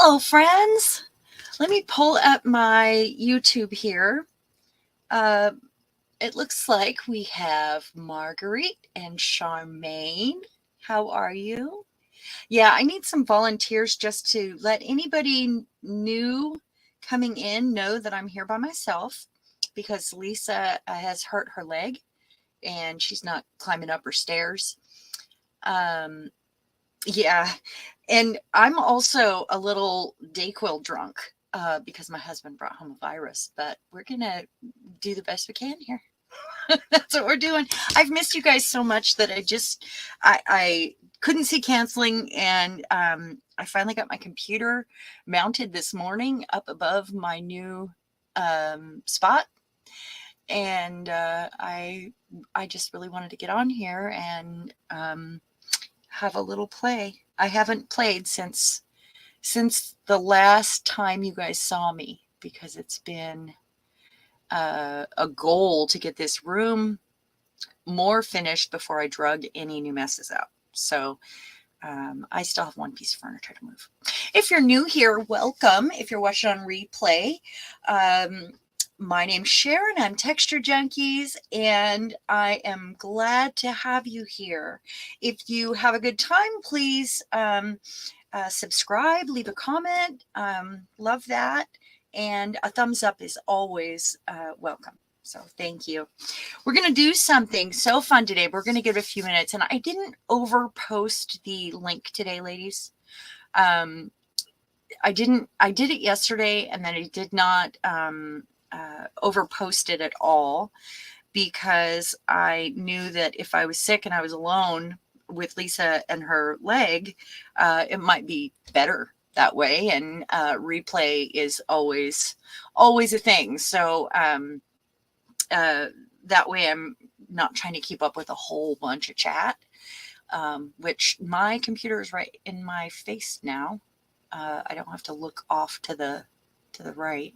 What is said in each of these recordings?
Hello, friends. Let me pull up my YouTube here. Uh, it looks like we have Marguerite and Charmaine. How are you? Yeah, I need some volunteers just to let anybody new coming in know that I'm here by myself because Lisa has hurt her leg and she's not climbing up her stairs. Um, Yeah. And I'm also a little Dayquil drunk because my husband brought home a virus, but we're going to do the best we can here. That's what we're doing. I've missed you guys so much that I couldn't see canceling. And I finally got my computer mounted this morning up above my new spot. And I just really wanted to get on here and have a little play. I haven't played since the last time you guys saw me because it's been a goal to get this room more finished before I drug any new messes out. So I still have one piece of furniture to move. If you're new here, welcome. If you're watching on replay, my name's Sharon. I'm Texture Junkies, and I am glad to have you here. If you have a good time, please subscribe, leave a comment. Love that. And a thumbs up is always welcome. So thank you. We're going to do something so fun today. We're going to give it a few minutes. And I didn't overpost the link today, ladies. I did it yesterday, and then I did not overpost it at all because I knew that if I was sick and I was alone with Lisa and her leg, it might be better that way. And replay is always a thing. So that way I'm not trying to keep up with a whole bunch of chat, which my computer is right in my face now. I don't have to look off to the right.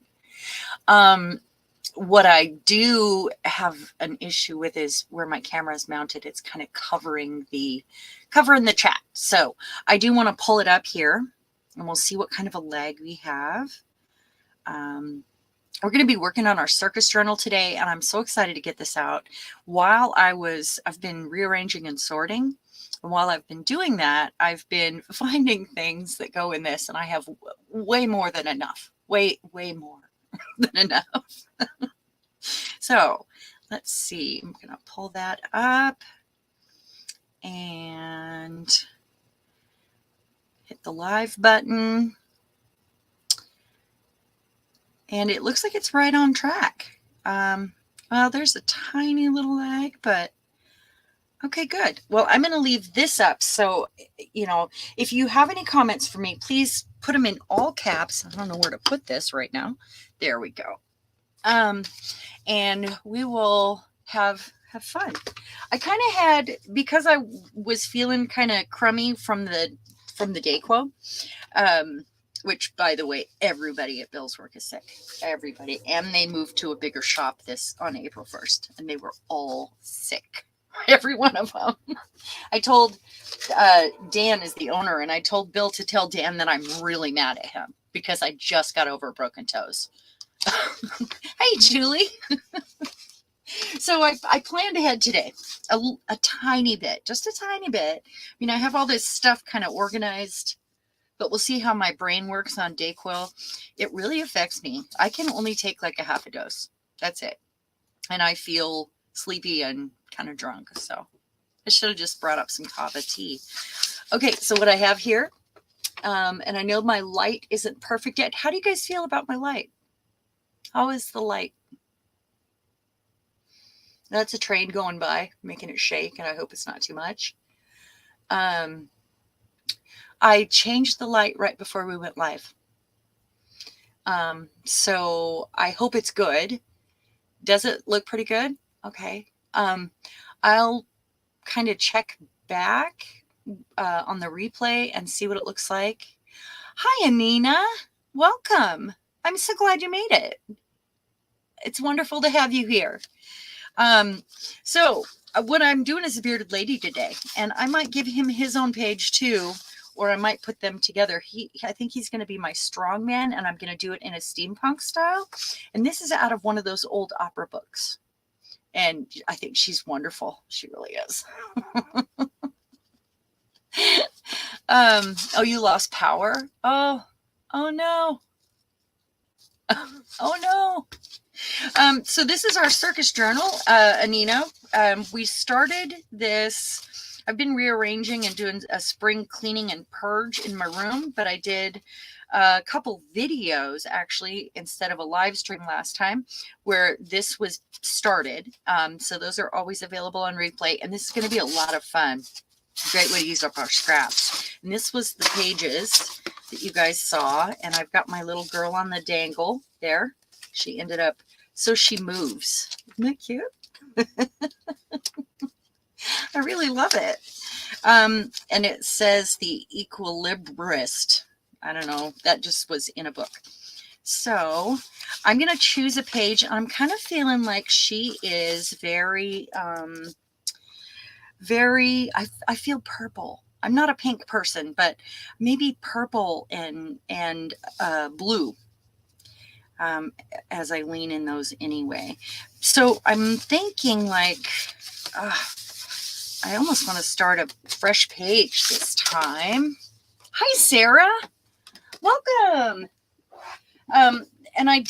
What I do have an issue with is where my camera is mounted. It's kind of covering the chat. So I do want to pull it up here and we'll see what kind of a leg we have. We're going to be working on our circus journal today, and I'm so excited to get this out. I've been rearranging and sorting. And while I've been doing that, I've been finding things that go in this, and I have way more than enough. Way more than enough. So let's see. I'm going to pull that up and hit the live button. And it looks like it's right on track. Well, there's a tiny little lag, but okay, good. Well, I'm going to leave this up. So, if you have any comments for me, please put them in all caps. I don't know where to put this right now. There we go. And we will have fun. I kind of had, because I was feeling kind of crummy from the Dayquil, which, by the way, everybody at Bill's work is sick. Everybody. And they moved to a bigger shop on April 1st, and they were all sick. Every one of them. I told Dan is the owner, and I told Bill to tell Dan that I'm really mad at him because I just got over broken toes. Hey, Julie. So I planned ahead today a tiny bit, just a tiny bit. I mean, I have all this stuff kind of organized, but we'll see how my brain works on Dayquil. It really affects me. I can only take like a half a dose. That's it. And I feel sleepy and kind of drunk. So I should have just brought up some kava tea. Okay, so what I have here, and I know my light isn't perfect yet. How do you guys feel about my light? How is the light? That's a train going by, making it shake, and I hope it's not too much. I changed the light right before we went live. So I hope it's good. Does it look pretty good? Okay. I'll kind of check back on the replay and see what it looks like. Hi, Anina. Welcome. I'm so glad you made it. It's wonderful to have you here. So what I'm doing is a bearded lady today, and I might give him his own page too, or I might put them together. I think he's going to be my strong man, and I'm going to do it in a steampunk style. And this is out of one of those old opera books. And I think she's wonderful. She really is. Oh, you lost power? Oh no. Oh no. So this is our circus journal, Anina. We started this. I've been rearranging and doing a spring cleaning and purge in my room, but I did a couple videos actually instead of a live stream last time where this was started. So those are always available on replay, and this is going to be a lot of fun. Great way to use up our scraps. And this was the pages that you guys saw, and I've got my little girl on the dangle there. She ended up, so she moves. Isn't that cute? I really love it. And it says the equilibrist. I don't know. That just was in a book. So I'm going to choose a page. I'm kind of feeling like she is very, I feel purple. I'm not a pink person, but maybe purple and blue. As I lean in those anyway. So I'm thinking like, I almost want to start a fresh page this time. Hi, Sarah. Welcome. And I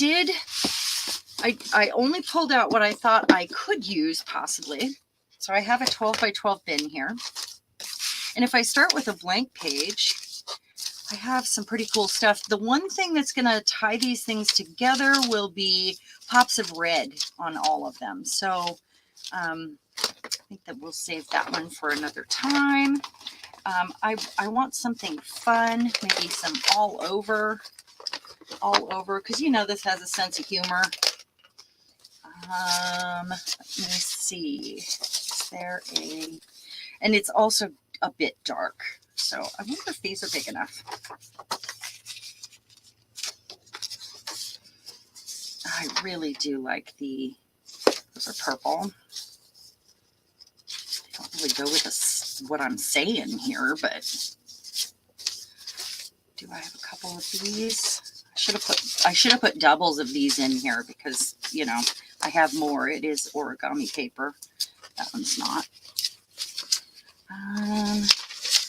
only pulled out what I thought I could use possibly. So I have a 12 by 12 bin here. And if I start with a blank page, I have some pretty cool stuff. The one thing that's going to tie these things together will be pops of red on all of them. So I think that we'll save that one for another time. I want something fun, maybe some all over, because you know this has a sense of humor. Let me see. Is there a, and it's also a bit dark. So I wonder if these are big enough. I really do like those are purple. They don't really go with what I'm saying here, but do I have a couple of these? I should have put doubles of these in here because, you know, I have more. It is origami paper. That one's not.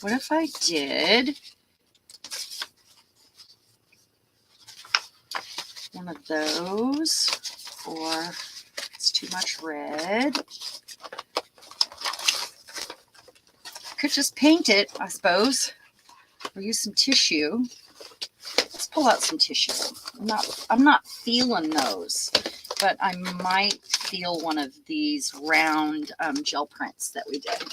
What if I did one of those, or it's too much red? Could just paint it, I suppose, or use some tissue. Let's pull out some tissue. I'm not feeling those, but I might feel one of these round gel prints that we did.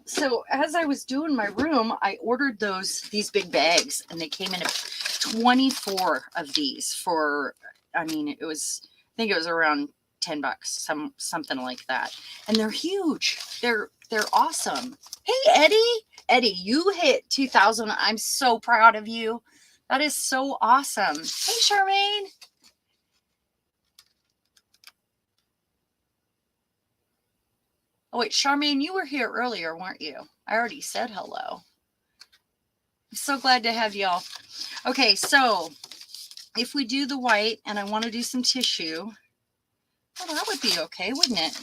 So as I was doing my room, I ordered these big bags, and they came in 24 of these for, I mean, I think it was around $10, something like that. And they're huge. They're awesome. Hey, Eddie, you hit 2,000. I'm so proud of you. That is so awesome. Hey, Charmaine. Oh, wait, Charmaine, you were here earlier, weren't you? I already said hello. I'm so glad to have y'all. Okay, so if we do the white and I want to do some tissue, well, that would be okay, wouldn't it?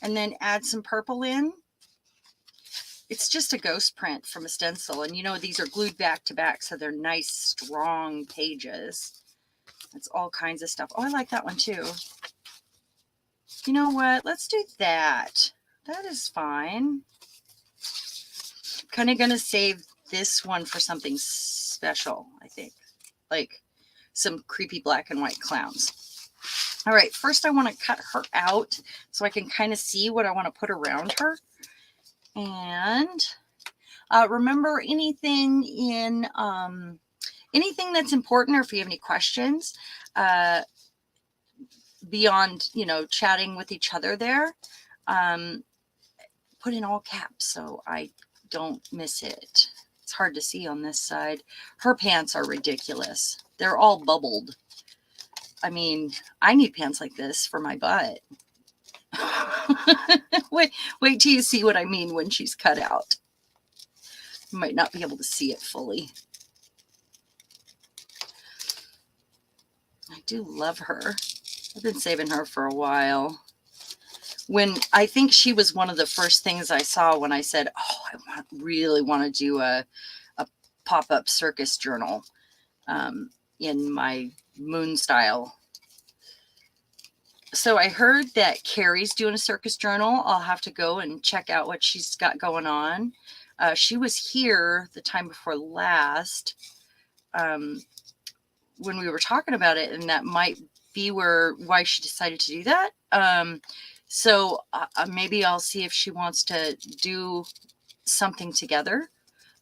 And then add some purple in. It's just a ghost print from a stencil. And you know, these are glued back to back, so they're nice, strong pages. It's all kinds of stuff. Oh, I like that one too. You know what? Let's do that. That is fine. Kind of going to save this one for something special, I think. Like some creepy black and white clowns. All right. First, I want to cut her out so I can kind of see what I want to put around her. And remember anything that's important, or if you have any questions, beyond, you know, chatting with each other there, put in all caps so I don't miss it. It's hard to see on this side. Her pants are ridiculous. They're all bubbled. I mean, I need pants like this for my butt. Wait till you see what I mean when she's cut out. You might not be able to see it fully. I do love her. I've been saving her for a while. When I think she was one of the first things I saw when I said, oh, I really want to do a pop-up circus journal in my moon style. So I heard that Carrie's doing a circus journal. I'll have to go and check out what she's got going on. She was here the time before last when we were talking about it, and that might be why she decided to do that. So maybe I'll see if she wants to do something together,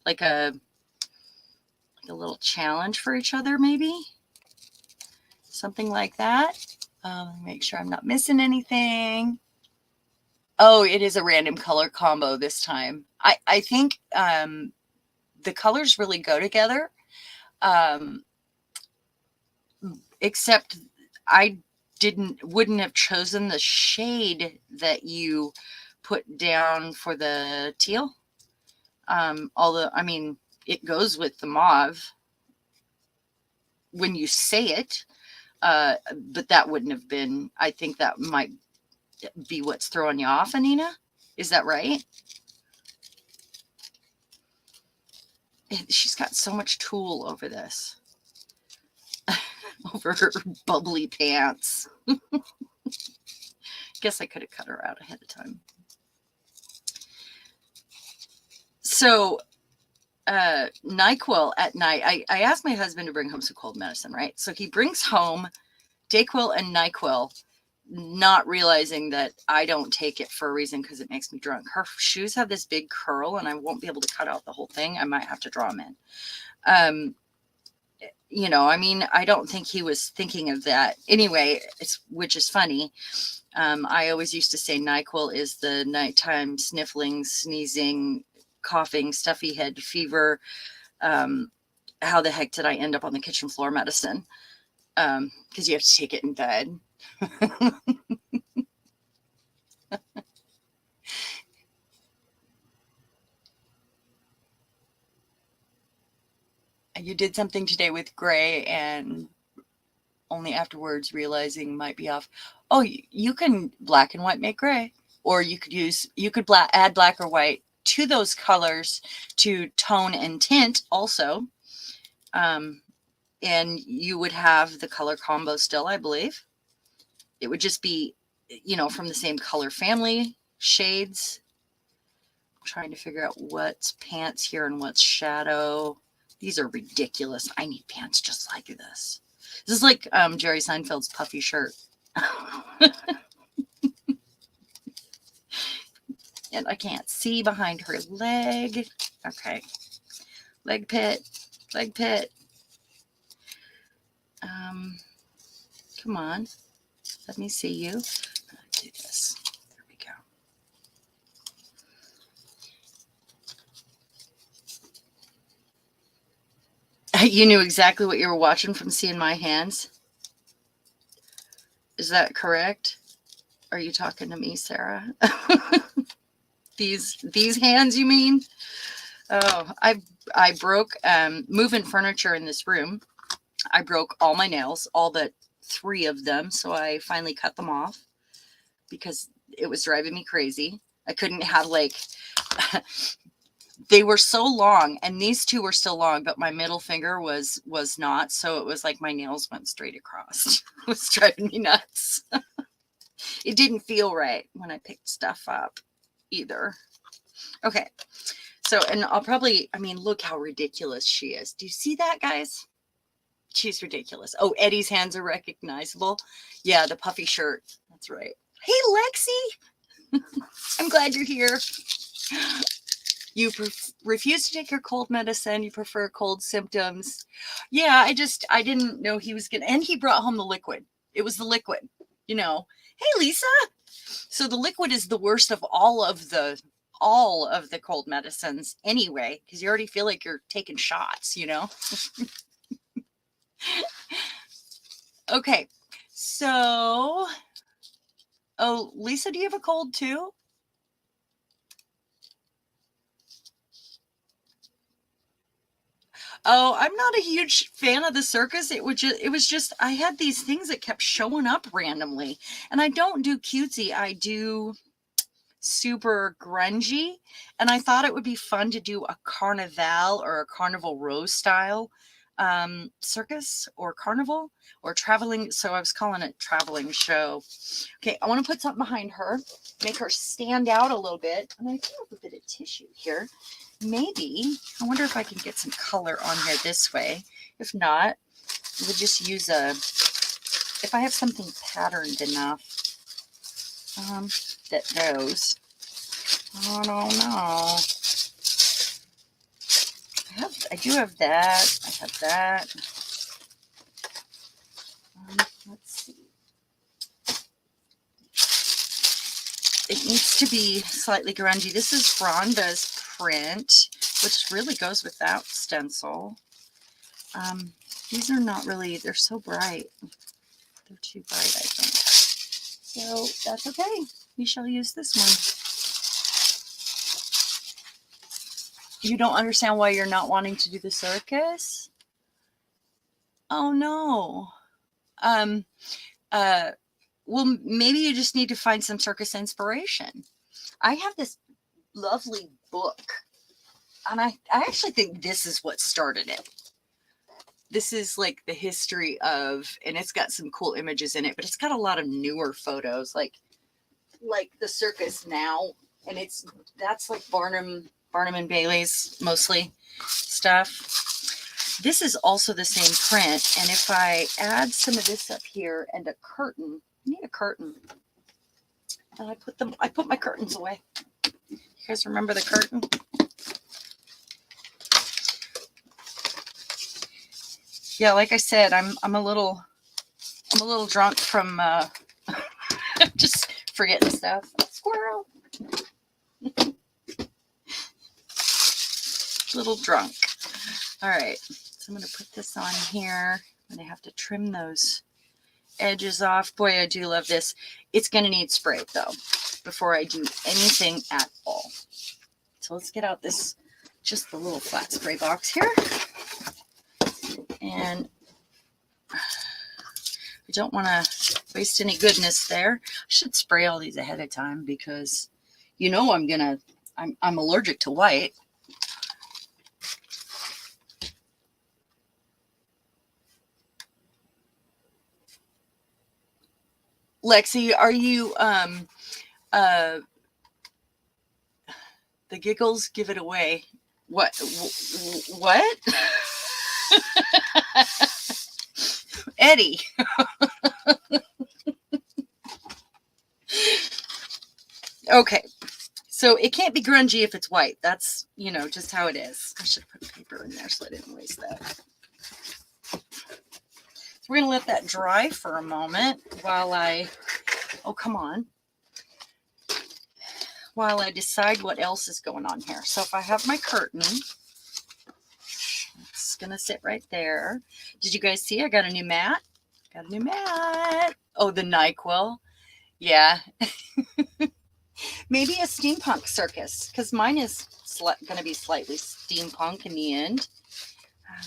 like a little challenge for each other, maybe something like that. Make sure I'm not missing anything. Oh, it is a random color combo this time. I think the colors really go together, except I wouldn't have chosen the shade that you put down for the teal. Although, I mean, it goes with the mauve when you say it, but that wouldn't have been, I think that might be what's throwing you off, Anina. Is that right? She's got so much tulle over this. Over her bubbly pants. Guess I could have cut her out ahead of time. So NyQuil at night, I asked my husband to bring home some cold medicine, right? So he brings home Dayquil and NyQuil, not realizing that I don't take it for a reason because it makes me drunk. Her shoes have this big curl and I won't be able to cut out the whole thing. I might have to draw them in. You know, I mean, I don't think he was thinking of that anyway, which is funny. I always used to say NyQuil is the nighttime sniffling, sneezing, coughing, stuffy head fever. How the heck did I end up on the kitchen floor medicine? Because you have to take it in bed. You did something today with gray and only afterwards realizing might be off. Oh, you can black and white make gray, or you could add black or white to those colors to tone and tint also. And you would have the color combo still, I believe. It would just be, you know, from the same color family, shades. I'm trying to figure out what's pants here and what's shadow. These are ridiculous. I need pants just like this. This is like Jerry Seinfeld's puffy shirt. And I can't see behind her leg. Okay. Leg pit. Leg pit. Come on. Let me see you. Do this. There we go. You knew exactly what you were watching from seeing my hands? Is that correct? Are you talking to me, Sarah? These hands, you mean? Oh, I broke moving furniture in this room. I broke all my nails, all but 3 of them. So I finally cut them off because it was driving me crazy. I couldn't have like, they were so long and these 2 were still long, but my middle finger was not. So it was like my nails went straight across. It was driving me nuts. It didn't feel right when I picked stuff up either. Okay. So, and I'll probably, I mean, look how ridiculous she is. Do you see that, guys? She's ridiculous. Oh, Eddie's hands are recognizable. Yeah, the puffy shirt. That's right. Hey, Lexi. I'm glad you're here. You refuse to take your cold medicine. You prefer cold symptoms. Yeah, I didn't know he was going to, and he brought home the liquid. It was the liquid, you know. Hey, Lisa. So the liquid is the worst of all of the cold medicines anyway, because you already feel like you're taking shots, you know. Okay, so Oh, Lisa, do you have a cold too? Oh, I'm not a huge fan of the circus. It was just I had these things that kept showing up randomly. And I don't do cutesy. I do super grungy. And I thought it would be fun to do a carnival or a Carnival Row style circus or carnival or traveling. So I was calling it traveling show. Okay, I want to put something behind her, make her stand out a little bit. And I do have a bit of tissue here. Maybe, I wonder if I can get some color on here this way. If not, we'll just use if I have something patterned enough that goes. I don't know. I do have that. I have that. Let's see. It needs to be slightly grungy. This is Rhonda's print, which really goes with that stencil. These are not really, they're so bright. They're too bright, I think. So that's okay. We shall use this one. You don't understand why you're not wanting to do the circus? Oh no. Well, maybe you just need to find some circus inspiration. I have this lovely book, and I actually think this is what started it. This is like the history of, and it's got some cool images in it, but it's got a lot of newer photos, like the circus now, and that's like Barnum and Bailey's mostly stuff. This is also the same print, and if I add some of this up here and a curtain, I need a curtain, and I put my curtains away. You guys remember the curtain? Yeah, like I said, I'm a little drunk from just forgetting stuff. Squirrel. Little drunk. All right, so I'm going to put this on here. I'm going to have to trim those edges off. Boy, I do love this. It's going to need spray though before I do anything at all. So let's get out just the little flat spray box here. And I don't want to waste any goodness there. I should spray all these ahead of time because you know I'm allergic to white. Lexi, are you the giggles give it away? What? Eddie. Okay. So it can't be grungy if it's white. That's, just how it is. I should have put paper in there so I didn't waste that. So we're going to let that dry for a moment while I decide what else is going on here. So if I have my curtain, it's going to sit right there. Did you guys see I got a new mat? Oh, the NyQuil. Yeah. Maybe a steampunk circus, because mine is going to be slightly steampunk in the end.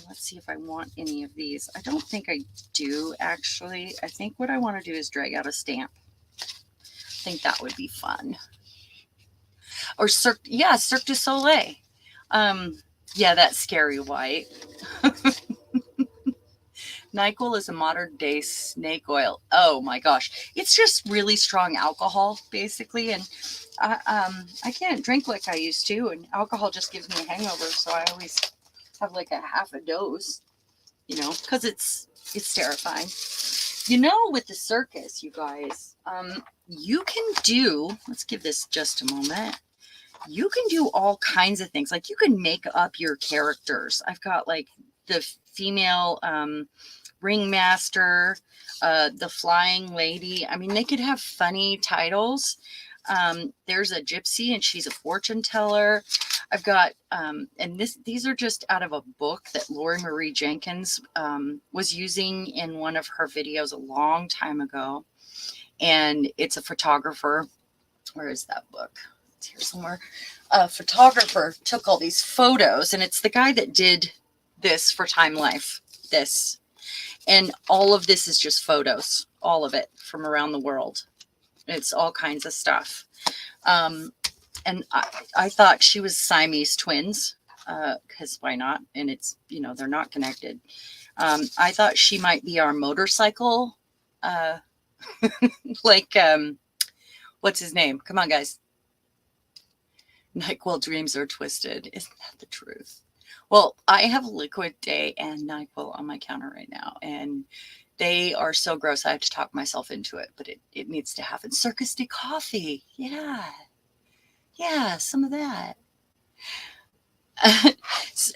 Let's see if I want any of these. I don't think I do, actually. I think what I want to do is drag out a stamp. I think that would be fun. Or Cirque du Soleil. Yeah, that's scary white. NyQuil is a modern day snake oil. Oh my gosh. It's just really strong alcohol, basically. And I can't drink like I used to. And alcohol just gives me a hangover. So I always have like a half a dose, because it's terrifying. With the circus, you guys, you can do, let's give this just a moment. You can do all kinds of things. Like you can make up your characters. I've got like the female ringmaster, the flying lady. I mean, they could have funny titles. There's a gypsy and she's a fortune teller. I've got, and these are just out of a book that Lori Marie Jenkins was using in one of her videos a long time ago. and it's a photographer. Where is that book? It's here somewhere. A photographer took all these photos, and it's the guy that did this for Time Life. This. And all of this is just photos, all of it from around the world. It's all kinds of stuff. And I thought she was Siamese twins, because why not? And it's, they're not connected. I thought she might be our motorcycle, like, what's his name? Come on, guys. NyQuil dreams are twisted. Isn't that the truth? Well, I have Liquid Day and NyQuil on my counter right now, and they are so gross. I have to talk myself into it, but it needs to happen. Circus de coffee. Yeah. Yeah, some of that.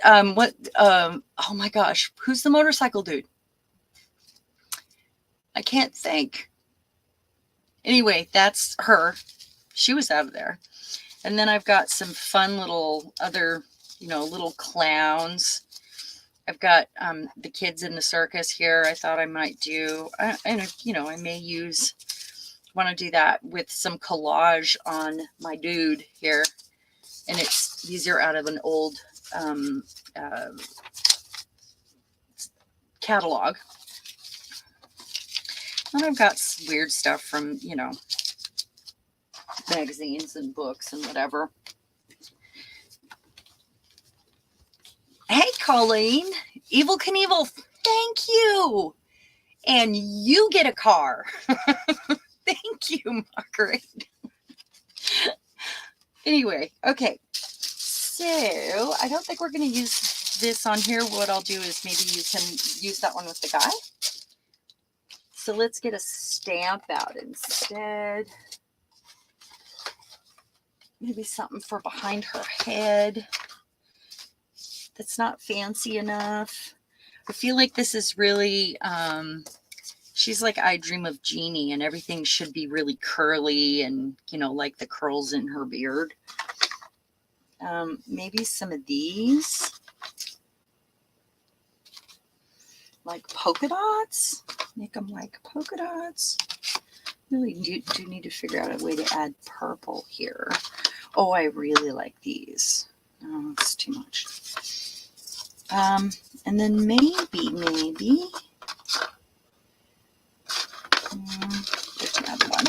Oh my gosh, who's the motorcycle dude? I can't think. Anyway, that's her. She was out of there. And then I've got some fun little other, little clowns. I've got the kids in the circus here. I thought I might do, I may want to do that with some collage on my dude here. And these are out of an old catalog. And I've got weird stuff from, magazines and books and whatever. Hey, Colleen, Evel Knievel, thank you. And you get a car. Thank you, Margaret. Anyway, okay. So I don't think we're going to use this on here. What I'll do is maybe you can use that one with the guy. So let's get a stamp out instead. Maybe something for behind her head that's not fancy enough. I feel like this is really, she's like I Dream of Jeannie, and everything should be really curly and, like the curls in her beard. Maybe some of these, like polka dots. Make them like polka dots. Really do need to figure out a way to add purple here. Oh, I really like these. No, it's too much. And then maybe, there's another one.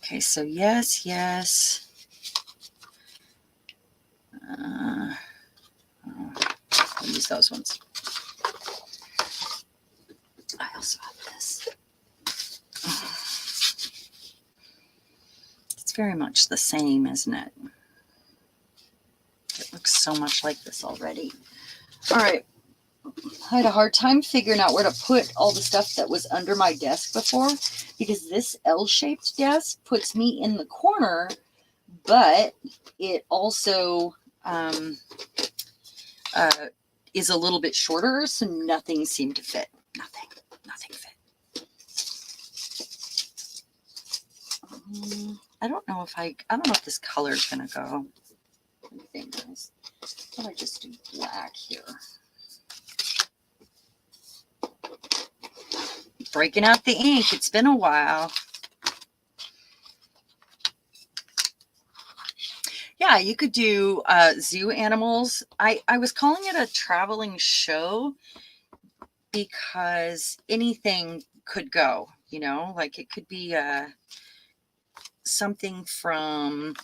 Okay, so yes. I'll use those ones. I also have this. It's very much the same, isn't it? It looks so much like this already. All right. I had a hard time figuring out where to put all the stuff that was under my desk before, because this L-shaped desk puts me in the corner, but it also is a little bit shorter, so nothing seemed to fit. Nothing fit. I don't know if this color is gonna go. What do you think, guys? I thought I'd just do black here. Breaking out the ink. It's been a while. Yeah, you could do zoo animals. I was calling it a traveling show because anything could go, like it could be something from,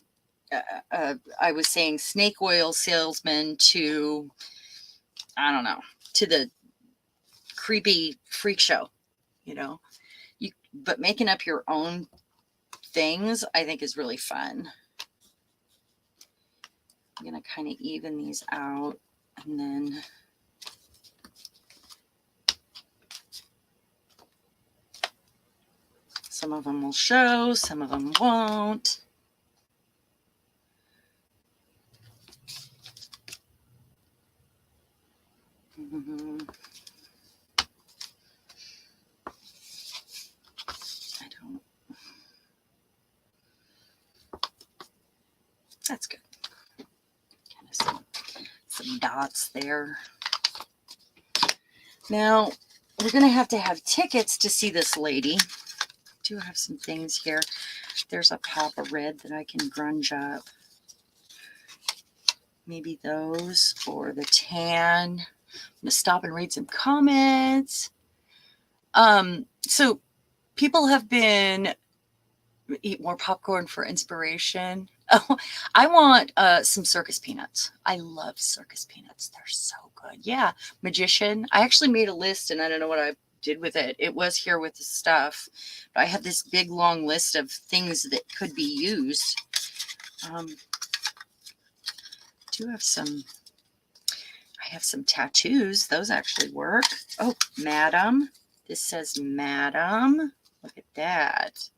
I was saying snake oil salesman to, I don't know, to the creepy freak show, but making up your own things, I think, is really fun. I'm going to kind of even these out, and then some of them will show, some of them won't. That's good. Kind of some dots there. Now, we're going to have tickets to see this lady, do have some things here. There's a pop of red that I can grunge up. Maybe those or the tan. I'm going to stop and read some comments. So people have been eat more popcorn for inspiration. Oh, I want some circus peanuts. I love circus peanuts. They're so good. Yeah, magician. I actually made a list and I don't know what I did with it. It was here with the stuff. But I have this big long list of things that could be used. Do have some, I have some tattoos. Those actually work. Oh, madam. This says madam. Look at that.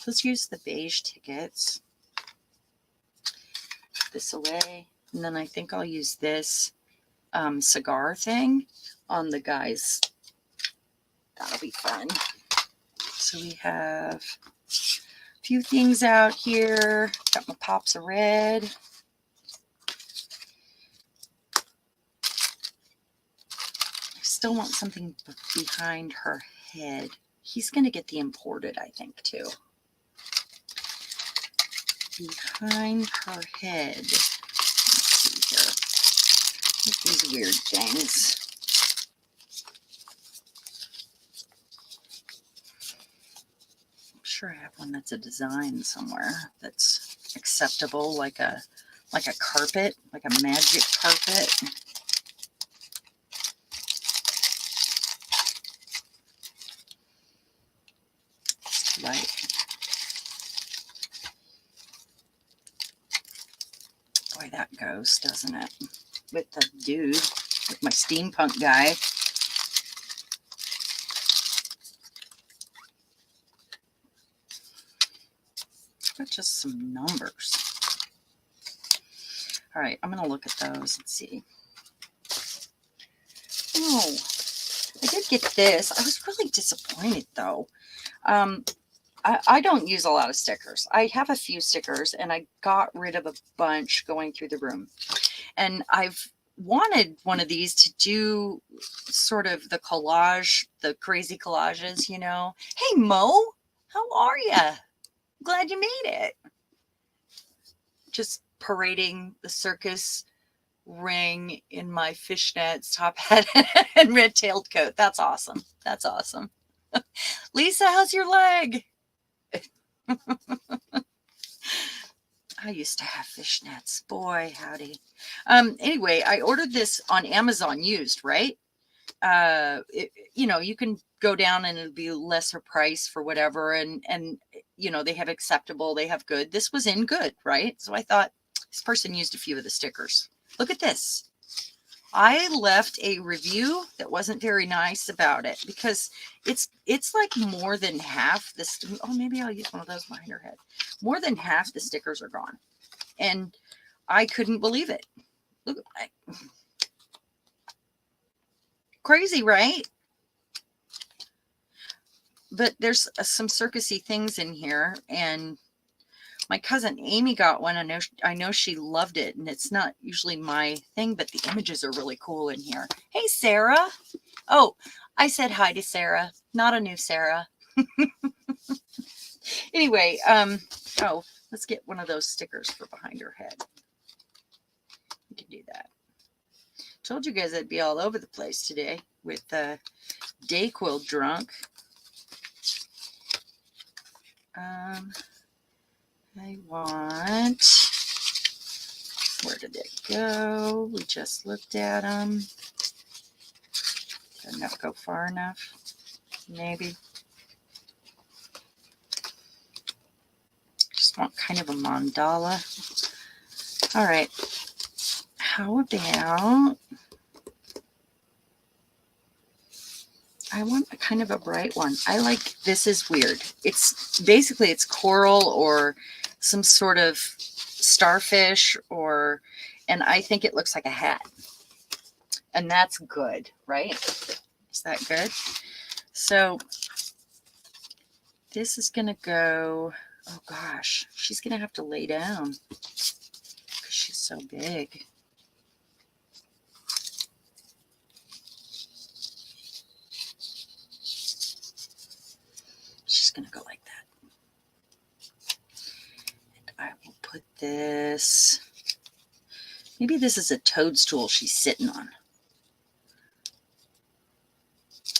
Let's use the beige tickets. Put this away. And then I think I'll use this cigar thing on the guys. That'll be fun. So we have a few things out here. Got my pops of red. I still want something behind her head. He's going to get the imported, I think, too. Behind her head. Let's see here. Look at these weird things. I'm sure I have one that's a design somewhere that's acceptable, like a carpet, like a magic carpet. It's light. Boy, that goes, doesn't it? With the dude, with my steampunk guy. But just some numbers. All right, I'm going to look at those and see. Oh, I did get this. I was really disappointed, though. I don't use a lot of stickers. I have a few stickers, and I got rid of a bunch going through the room. And I've wanted one of these to do sort of the collage, the crazy collages, you know. Hey, Mo, how are you? Glad you made it. Just parading the circus ring in my fishnets, top hat, and red-tailed coat. That's awesome. That's awesome. Lisa, how's your leg? I used to have fishnets. Boy, howdy. Anyway, I ordered this on Amazon used, right? You know, you can go down and it'll be lesser price for whatever. And, you know, they have acceptable, they have good. This was in good, right? So I thought this person used a few of the stickers. Look at this. I left a review that wasn't very nice about it because it's like more than half this. Oh, maybe I'll use one of those behind her head. More than half the stickers are gone. And I couldn't believe it. Look, crazy, right? But there's some circusy things in here, and my cousin Amy got one. I know she loved it, and it's not usually my thing, but the images are really cool in here. Hey, Sarah. Oh, I said hi to Sarah, not a new Sarah. Anyway, oh, let's get one of those stickers for behind her head. We can do that. Told you guys I'd be all over the place today with Dayquil drunk. I want, where did it go? We just looked at them. Did I not go far enough? Maybe. Just want kind of a mandala. All right. How about, I want a kind of a bright one. I like, this is weird. It's basically, it's coral or some sort of starfish and I think it looks like a hat. And that's good, right? Is that good? So this is going to go, oh gosh, she's going to have to lay down because she's so big. She's going to go like this. Maybe this is a toadstool she's sitting on.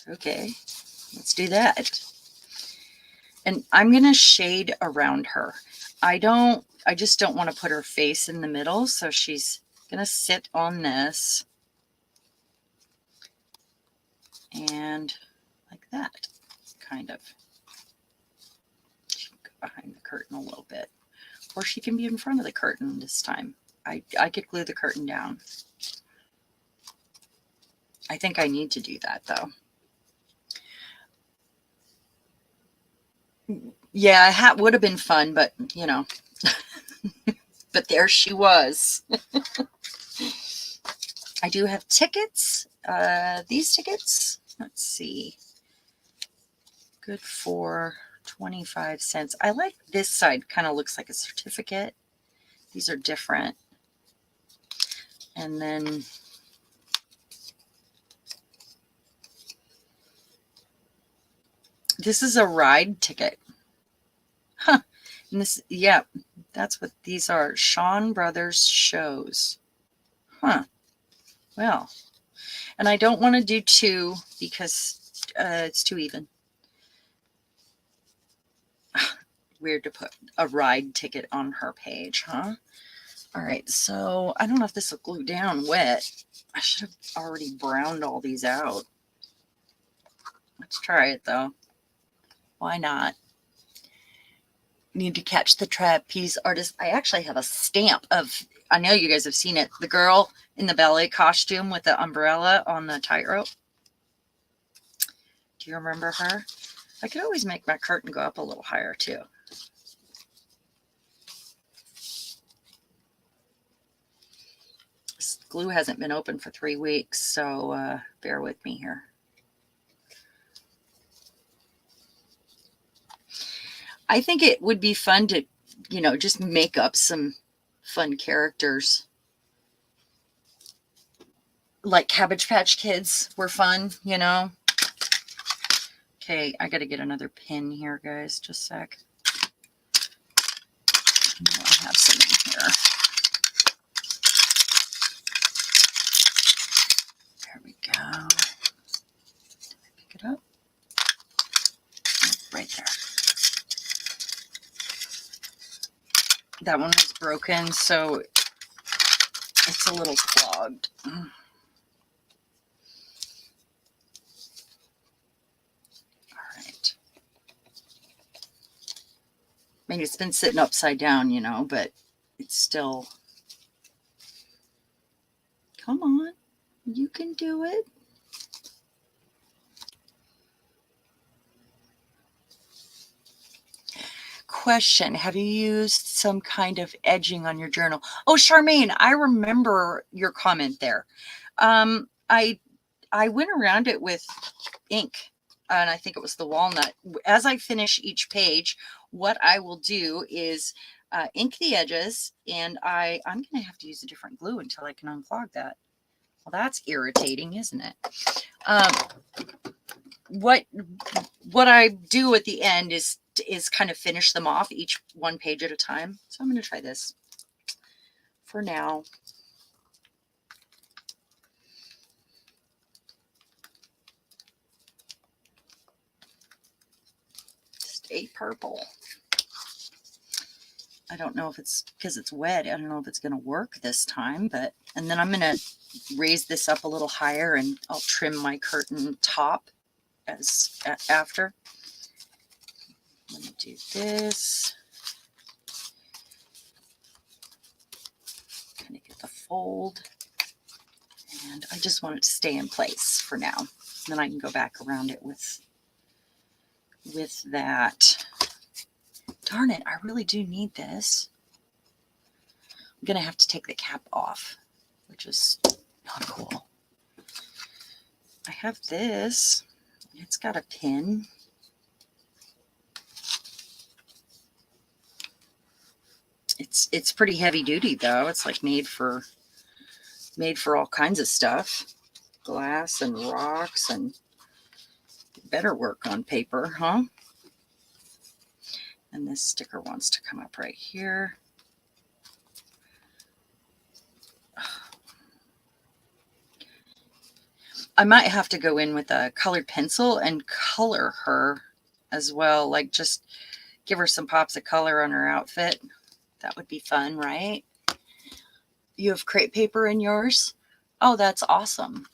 Okay, let's do that. And I'm going to shade around her. I just don't want to put her face in the middle. So she's going to sit on this. And like that, kind of. She can go behind the curtain a little bit. Or she can be in front of the curtain this time. I could glue the curtain down. I think I need to do that though. Yeah, a hat would have been fun, but you know, but there she was. I do have tickets. These tickets, let's see, good for 25 cents. I like this side, kind of looks like a certificate. These are different. And then this is a ride ticket. Huh. And this, yeah, that's what these are. Shawn Brothers shows. Huh. Well, and I don't want to do two because it's too even. Weird to put a ride ticket on her page, huh? All right, so I don't know if this will glue down wet. I should have already browned all these out. Let's try it though. Why not? Need to catch the trapeze artist. I actually have a stamp of, I know you guys have seen it, the girl in the ballet costume with the umbrella on the tightrope. Do you remember her? I could always make my curtain go up a little higher too. This glue hasn't been open for 3 weeks, so bear with me here. I think it would be fun to, you know, just make up some fun characters. Like Cabbage Patch Kids were fun, you know. Okay, I got to get another pin here, guys. Just a sec. I have some in here. There we go. Did I pick it up? Right there. That one was broken, so it's a little clogged. All right. I mean, it's been sitting upside down, you know, but it's still. Come on, you can do it. Question, have you used some kind of edging on your journal? Oh, Charmaine, I remember your comment there. I went around it with ink, and I think it was the walnut. As I finish each page, what I will do is ink the edges, and I'm going to have to use a different glue until I can unclog that. Well, that's irritating, isn't it? What I do at the end is kind of finish them off, each one page at a time. So I'm going to try this for now. Stay purple. I don't know if it's because it's wet. I don't know if it's going to work this time, but, and then I'm going to raise this up a little higher and I'll trim my curtain top as after. Let me do this. Kind of get the fold. And I just want it to stay in place for now. And then I can go back around it with that. Darn it, I really do need this. I'm going to have to take the cap off, which is not cool. I have this. It's got a pin. It's pretty heavy duty though. It's like made for all kinds of stuff. Glass and rocks, and better work on paper, huh? And this sticker wants to come up right here. I might have to go in with a colored pencil and color her as well. Like just give her some pops of color on her outfit. That would be fun, right? You have crepe paper in yours? Oh, that's awesome.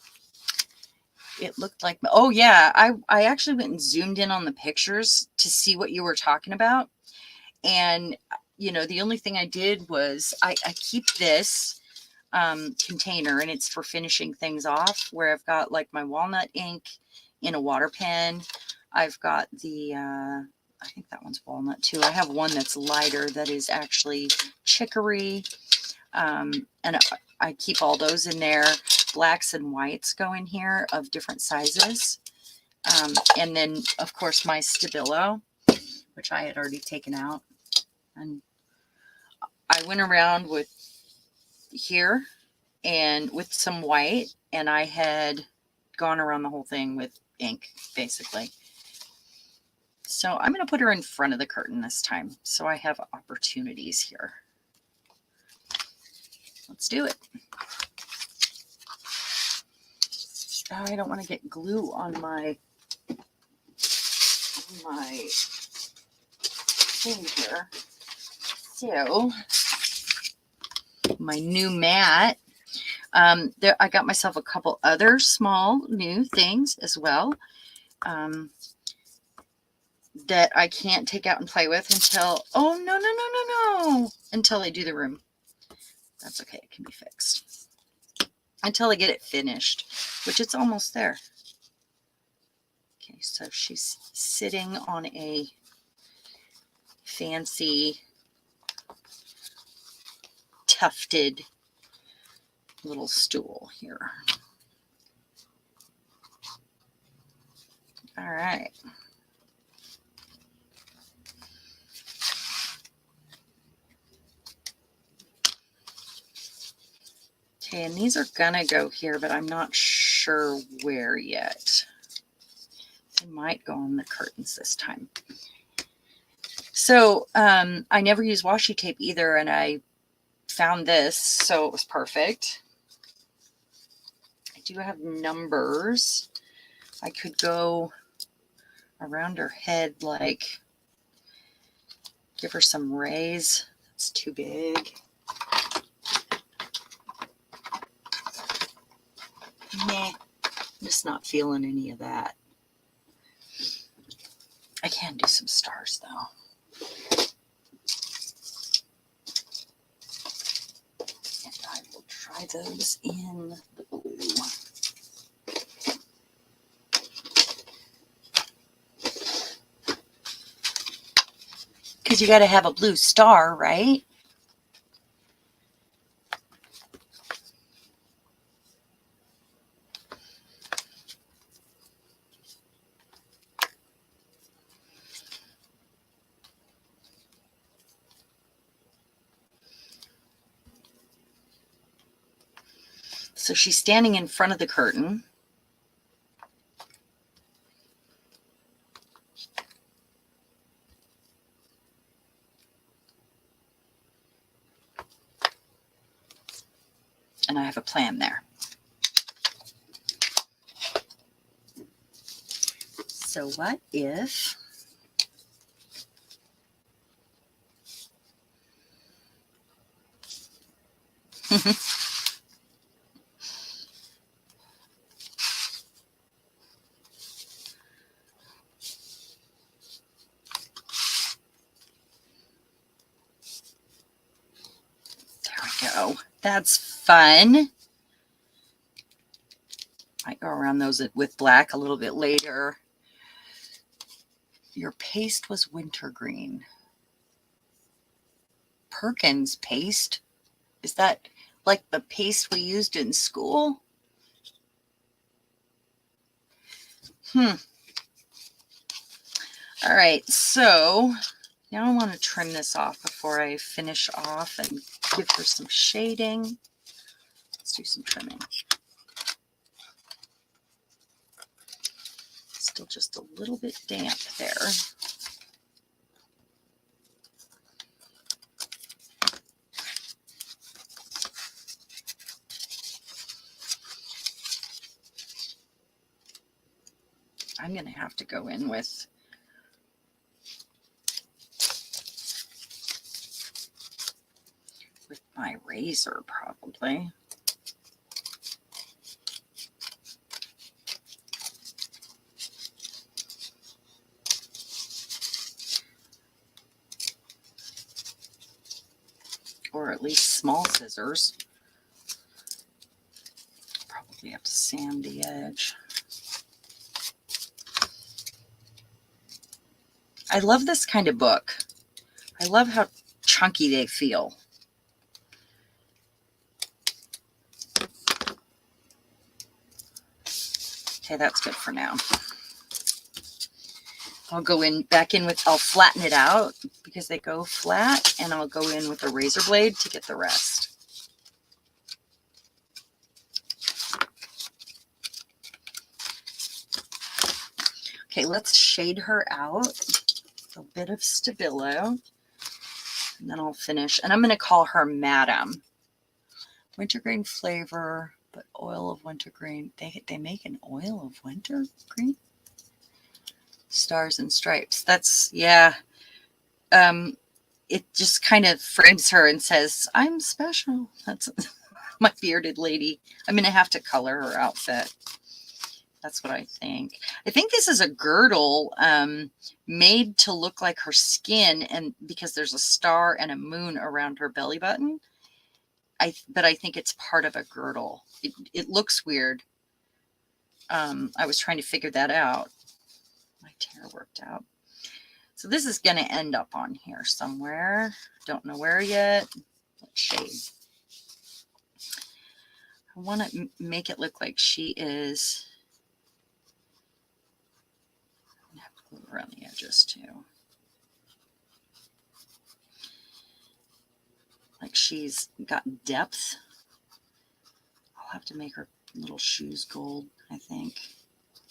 It looked like, oh yeah, I actually went and zoomed in on the pictures to see what you were talking about. And, you know, the only thing I did was I keep this container, and it's for finishing things off, where I've got like my walnut ink in a water pen. I've got the, I think that one's walnut too. I have one that's lighter that is actually chicory. And I keep all those in there. Blacks and whites go in here of different sizes. And then, of course, my Stabilo, which I had already taken out. And I went around with here and with some white, and I had gone around the whole thing with ink, basically. So I'm going to put her in front of the curtain this time, so I have opportunities here. Let's do it. I don't want to get glue on my thing here. So my new mat. There, I got myself a couple other small new things as well that I can't take out and play with until, oh, no, until I do the room. That's okay. It can be fixed. Until I get it finished, which it's almost there. Okay, so she's sitting on a fancy tufted little stool here. All right. Okay, and these are gonna go here, but I'm not sure where yet. They might go on the curtains this time. So I never use washi tape either, and I found this, so it was perfect. I do have numbers. I could go around her head, like give her some rays. That's too big. Nah, I'm just not feeling any of that. I can do some stars though. And I will try those in the blue. Because you got to have a blue star, right? So she's standing in front of the curtain. And I have a plan there. So what if go. That's fun. Might go around those with black a little bit later. Your paste was wintergreen. Perkins paste? Is that like the paste we used in school? All right, so now I want to trim this off before I finish off and give her some shading. Let's do some trimming. Still just a little bit damp there. I'm going to have to go in with my razor probably. Or at least small scissors. Probably have to sand the edge. I love this kind of book. I love how chunky they feel. Okay, that's good for now. I'll go back in with, I'll flatten it out because they go flat, and I'll go in with a razor blade to get the rest. Okay, let's shade her out with a bit of Stabilo, and then I'll finish. And I'm going to call her Madam. Wintergreen flavor, but oil of wintergreen. They make an oil of wintergreen? Stars and stripes. That's, yeah. It just kind of frames her and says, I'm special. That's my bearded lady. I'm going to have to color her outfit. That's what I think. I think this is a girdle made to look like her skin, and because there's a star and a moon around her belly button. But I think it's part of a girdle. It looks weird. I was trying to figure that out. My tear worked out. So this is going to end up on here somewhere. Don't know where yet. Let's shade. I want to make it look like she is. I'm going to have to glue around the edges too. Like she's got depth. I'll have to make her little shoes gold, I think.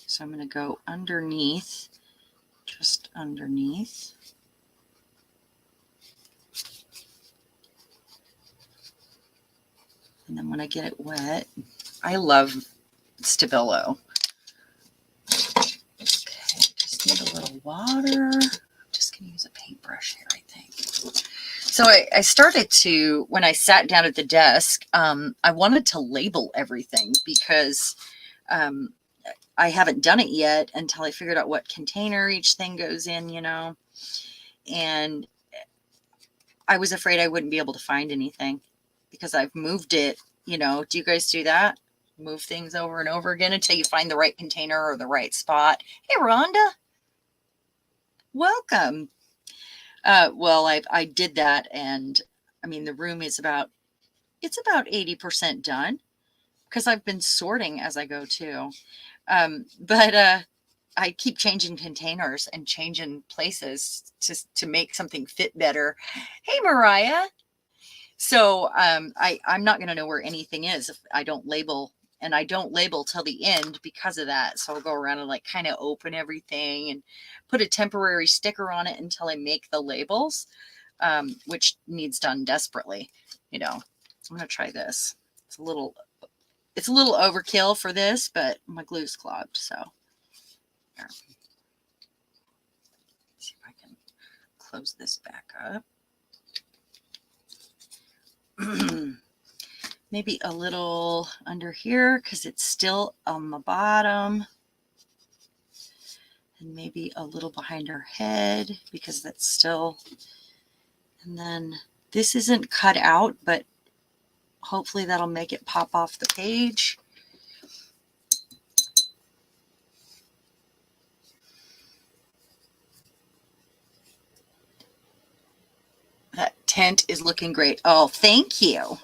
So I'm going to go underneath, just underneath. And then when I get it wet, I love Stabilo. Okay, just need a little water. I'm just going to use a paintbrush here, I think. So I started to, when I sat down at the desk, I wanted to label everything because I haven't done it yet until I figured out what container each thing goes in, you know, and I was afraid I wouldn't be able to find anything because I've moved it, you know. Do you guys do that? Move things over and over again until you find the right container or the right spot. Hey, Rhonda. Welcome. Well, I did that, and I mean, the room is about 80% done because I've been sorting as I go too. But I keep changing containers and changing places to make something fit better. Hey, Mariah. So I'm not going to know where anything is if I don't label, and I don't label till the end because of that. So I'll go around and like kind of open everything and put a temporary sticker on it until I make the labels, which needs done desperately. You know, I'm going to try this. It's a little overkill for this, but my glue's clogged. So here. See if I can close this back up. Maybe a little under here because it's still on the bottom, and maybe a little behind her head because that's still, and then this isn't cut out, but hopefully that'll make it pop off the page. That tent is looking great. Oh, thank you.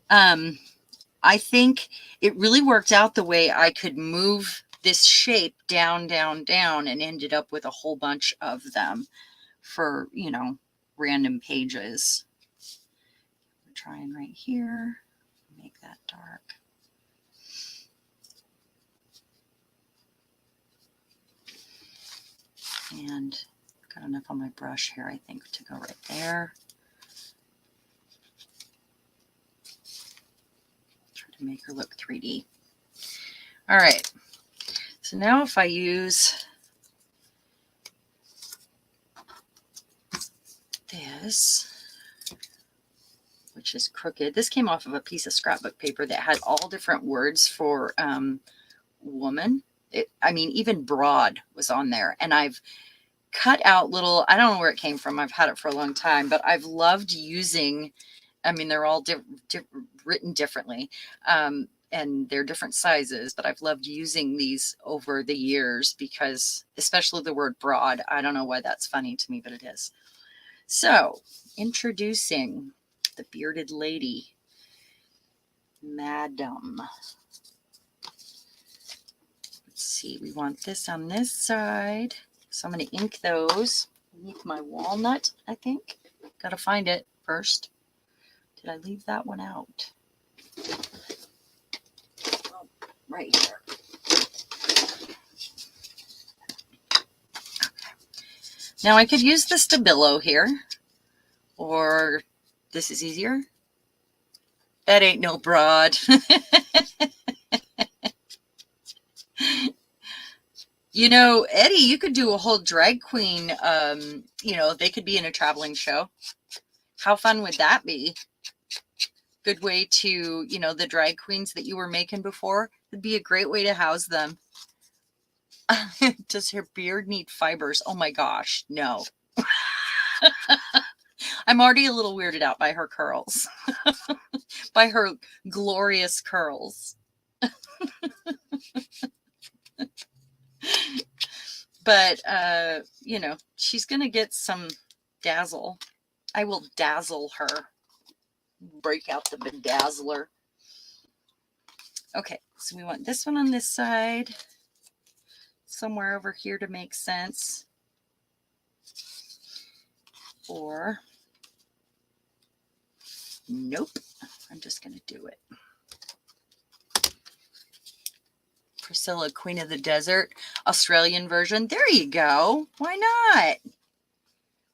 I think it really worked out the way I could move this shape down, down, down, and ended up with a whole bunch of them for, you know, random pages. I'm trying right here, make that dark. And got enough on my brush here, I think, to go right there. Try to make her look 3D. All right. So now if I use this, which is crooked, this came off of a piece of scrapbook paper that had all different words for woman. I mean, even broad was on there. And I've cut out little, I don't know where it came from. I've had it for a long time, but I've loved using, I mean, they're all written differently. And they're different sizes, but I've loved using these over the years because, especially the word broad, I don't know why that's funny to me, but it is. So, introducing the bearded lady, Madam. Let's see, we want this on this side. So I'm going to ink those beneath my walnut, I think. Got to find it first. Did I leave that one out? Oh, right here. Okay. Now I could use the Stabilo here, or this is easier. That ain't no broad. You know, Eddie, you could do a whole drag queen, you know, they could be in a traveling show. How fun would that be? Good way to, you know, the drag queens that you were making before, it'd be a great way to house them. Does her beard need fibers? Oh my gosh, no. I'm already a little weirded out by her curls, by her glorious curls. But, you know, she's going to get some dazzle. I will dazzle her. Break out the bedazzler. Okay, so we want this one on this side. Somewhere over here to make sense. Or, nope, I'm just going to do it. Priscilla, Queen of the Desert, Australian version. There you go. Why not?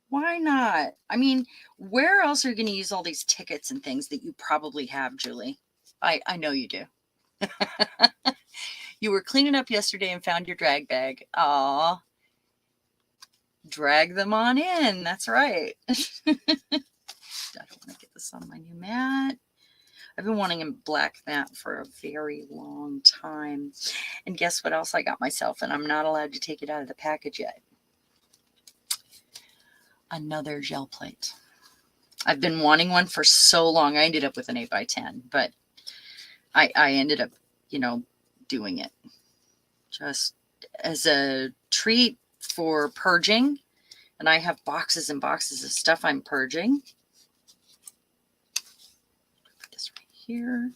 Why not? I mean, where else are you going to use all these tickets and things that you probably have, Julie? I know you do. You were cleaning up yesterday and found your drag bag. Aw. Drag them on in. That's right. I don't want to get this on my new mat. I've been wanting a black mat for a very long time. And guess what else I got myself? And I'm not allowed to take it out of the package yet. Another gel plate. I've been wanting one for so long. I ended up with an 8x10, but I ended up, you know, doing it just as a treat for purging. And I have boxes and boxes of stuff I'm purging. Put this right here.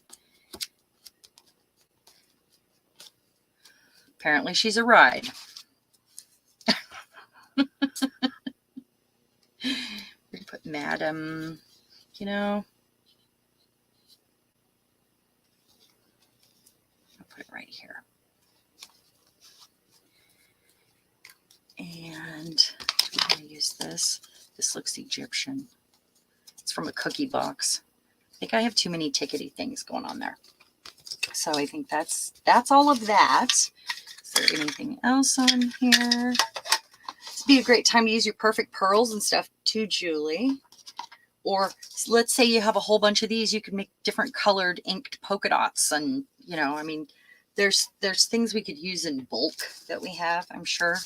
Apparently she's a ride. We put Madam, you know. I'll put it right here. And I'm going to use this. This looks Egyptian. It's from a cookie box. I think I have too many tickety things going on there. So I think that's all of that. Is there anything else on here? This would be a great time to use your perfect pearls and stuff too, Julie. Or let's say you have a whole bunch of these, you could make different colored inked polka dots. And, you know, I mean, there's things we could use in bulk that we have, I'm sure.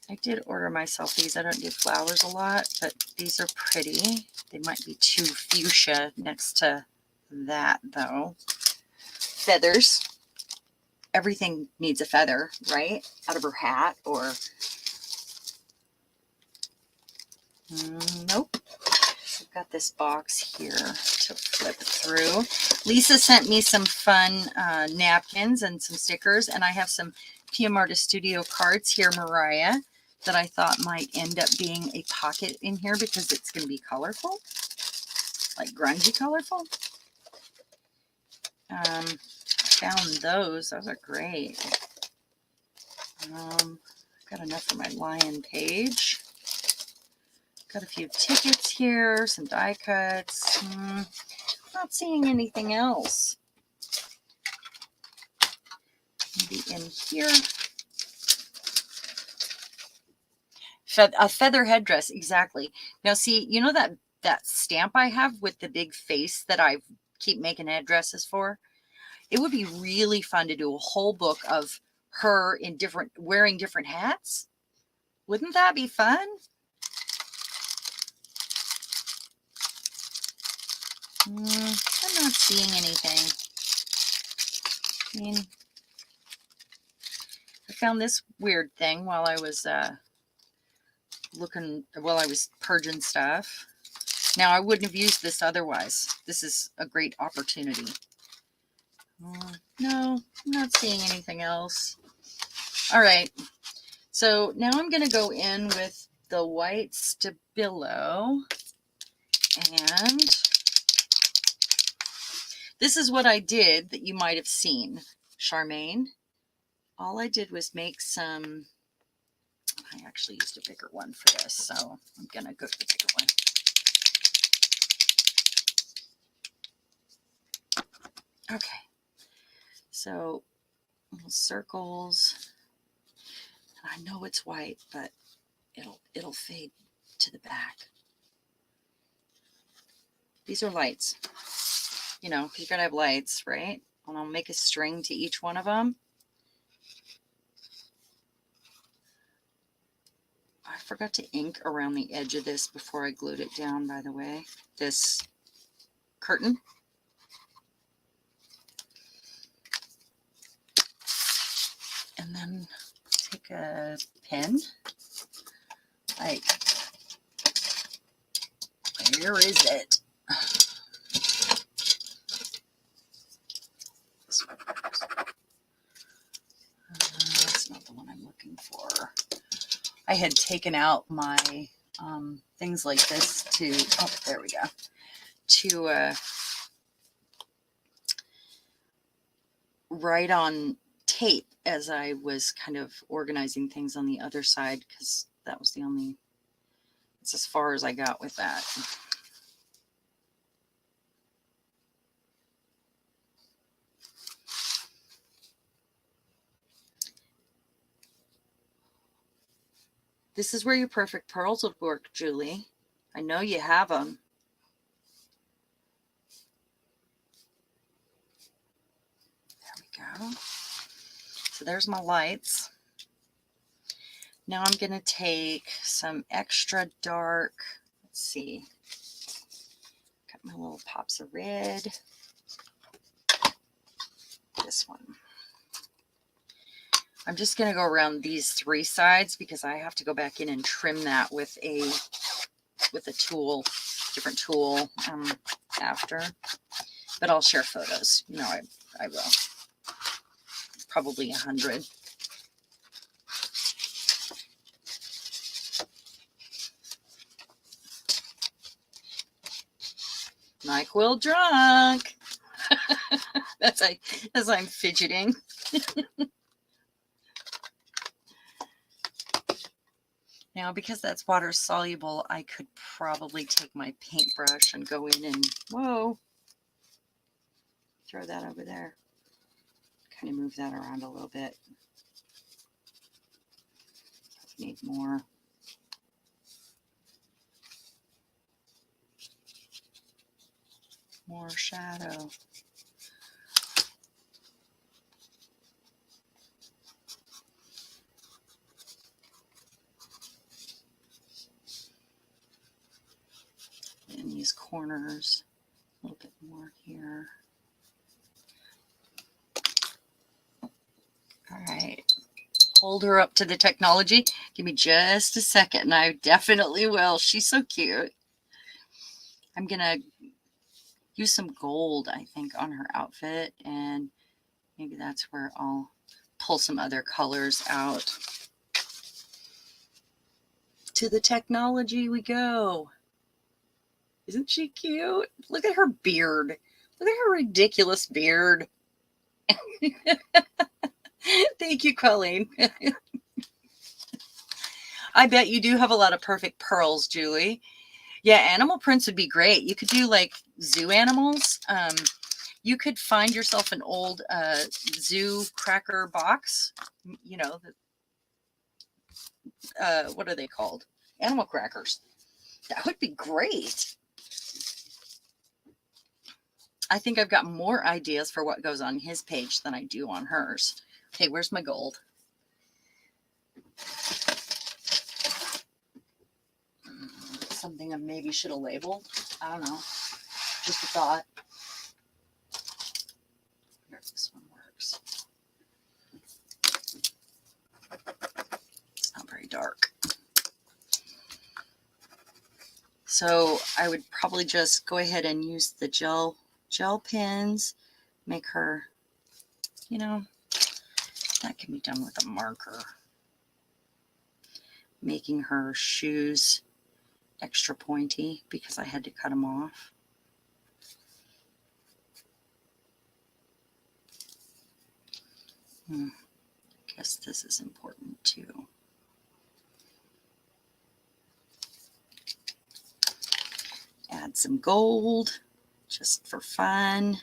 I did order myself these. I don't do flowers a lot, but these are pretty. They might be too fuchsia next to that, though. Feathers. Everything needs a feather, right? Out of her hat or... nope. I've got this box here to flip through. Lisa sent me some fun napkins and some stickers, and I have some PM Artist Studio cards here, Mariah, that I thought might end up being a pocket in here because it's going to be colorful, like grungy colorful. I found those. Those are great. I've got enough for my lion page. Got a few tickets here, some die cuts. Not seeing anything else. maybe in here. A feather headdress, exactly. Now see, you know that stamp I have with the big face that I keep making headdresses for? It would be really fun to do a whole book of her in wearing different hats. Wouldn't that be fun? I'm not seeing anything. I mean, I found this weird thing while I was while I was purging stuff. Now, I wouldn't have used this otherwise. This is a great opportunity. No, I'm not seeing anything else. All right. So now I'm going to go in with the white Stabilo. And this is what I did that you might have seen, Charmaine. All I did was make some, I actually used a bigger one for this, so I'm going to go to the bigger one. Okay, so little circles. I know it's white, but it'll fade to the back. These are lights, you know, because you're going to have lights, right? And I'll make a string to each one of them. I forgot to ink around the edge of this before I glued it down, by the way. This curtain. And then take a pen. Like, where is it? That's not the one I'm looking for. I had taken out my things like this to, oh, there we go, to write on tape as I was kind of organizing things on the other side, because that was the only, it's as far as I got with that. This is where your perfect pearls would work, Julie. I know you have them. There we go. So there's my lights. Now I'm going to take some extra dark, let's see, got my little pops of red. This one. I'm just going to go around these three sides because I have to go back in and trim that with a tool, different tool after. But I'll share photos. You know, I will. Probably 100. NyQuil drunk. As I'm fidgeting. Now, because that's water soluble, I could probably take my paintbrush and go in and, whoa, throw that over there. Kind of move that around a little bit. Need more. More shadow. In these corners, a little bit more here. All right, hold her up to the technology. Give me just a second, and I definitely will. She's so cute. I'm gonna use some gold, I think, on her outfit, and maybe that's where I'll pull some other colors out. To the technology we go. Isn't she cute? Look at her beard. Look at her ridiculous beard. Thank you, Colleen. I bet you do have a lot of perfect pearls, Julie. Yeah, animal prints would be great. You could do like zoo animals. You could find yourself an old zoo cracker box, you know, what are they called? Animal crackers. That would be great. I think I've got more ideas for what goes on his page than I do on hers. Okay, where's my gold? Something I maybe should have labeled. I don't know. Just a thought. Here, this one works. It's not very dark. So I would probably just go ahead and use the gel pens, make her, you know, that can be done with a marker. Making her shoes extra pointy because I had to cut them off. I guess this is important too. Add some gold just for fun.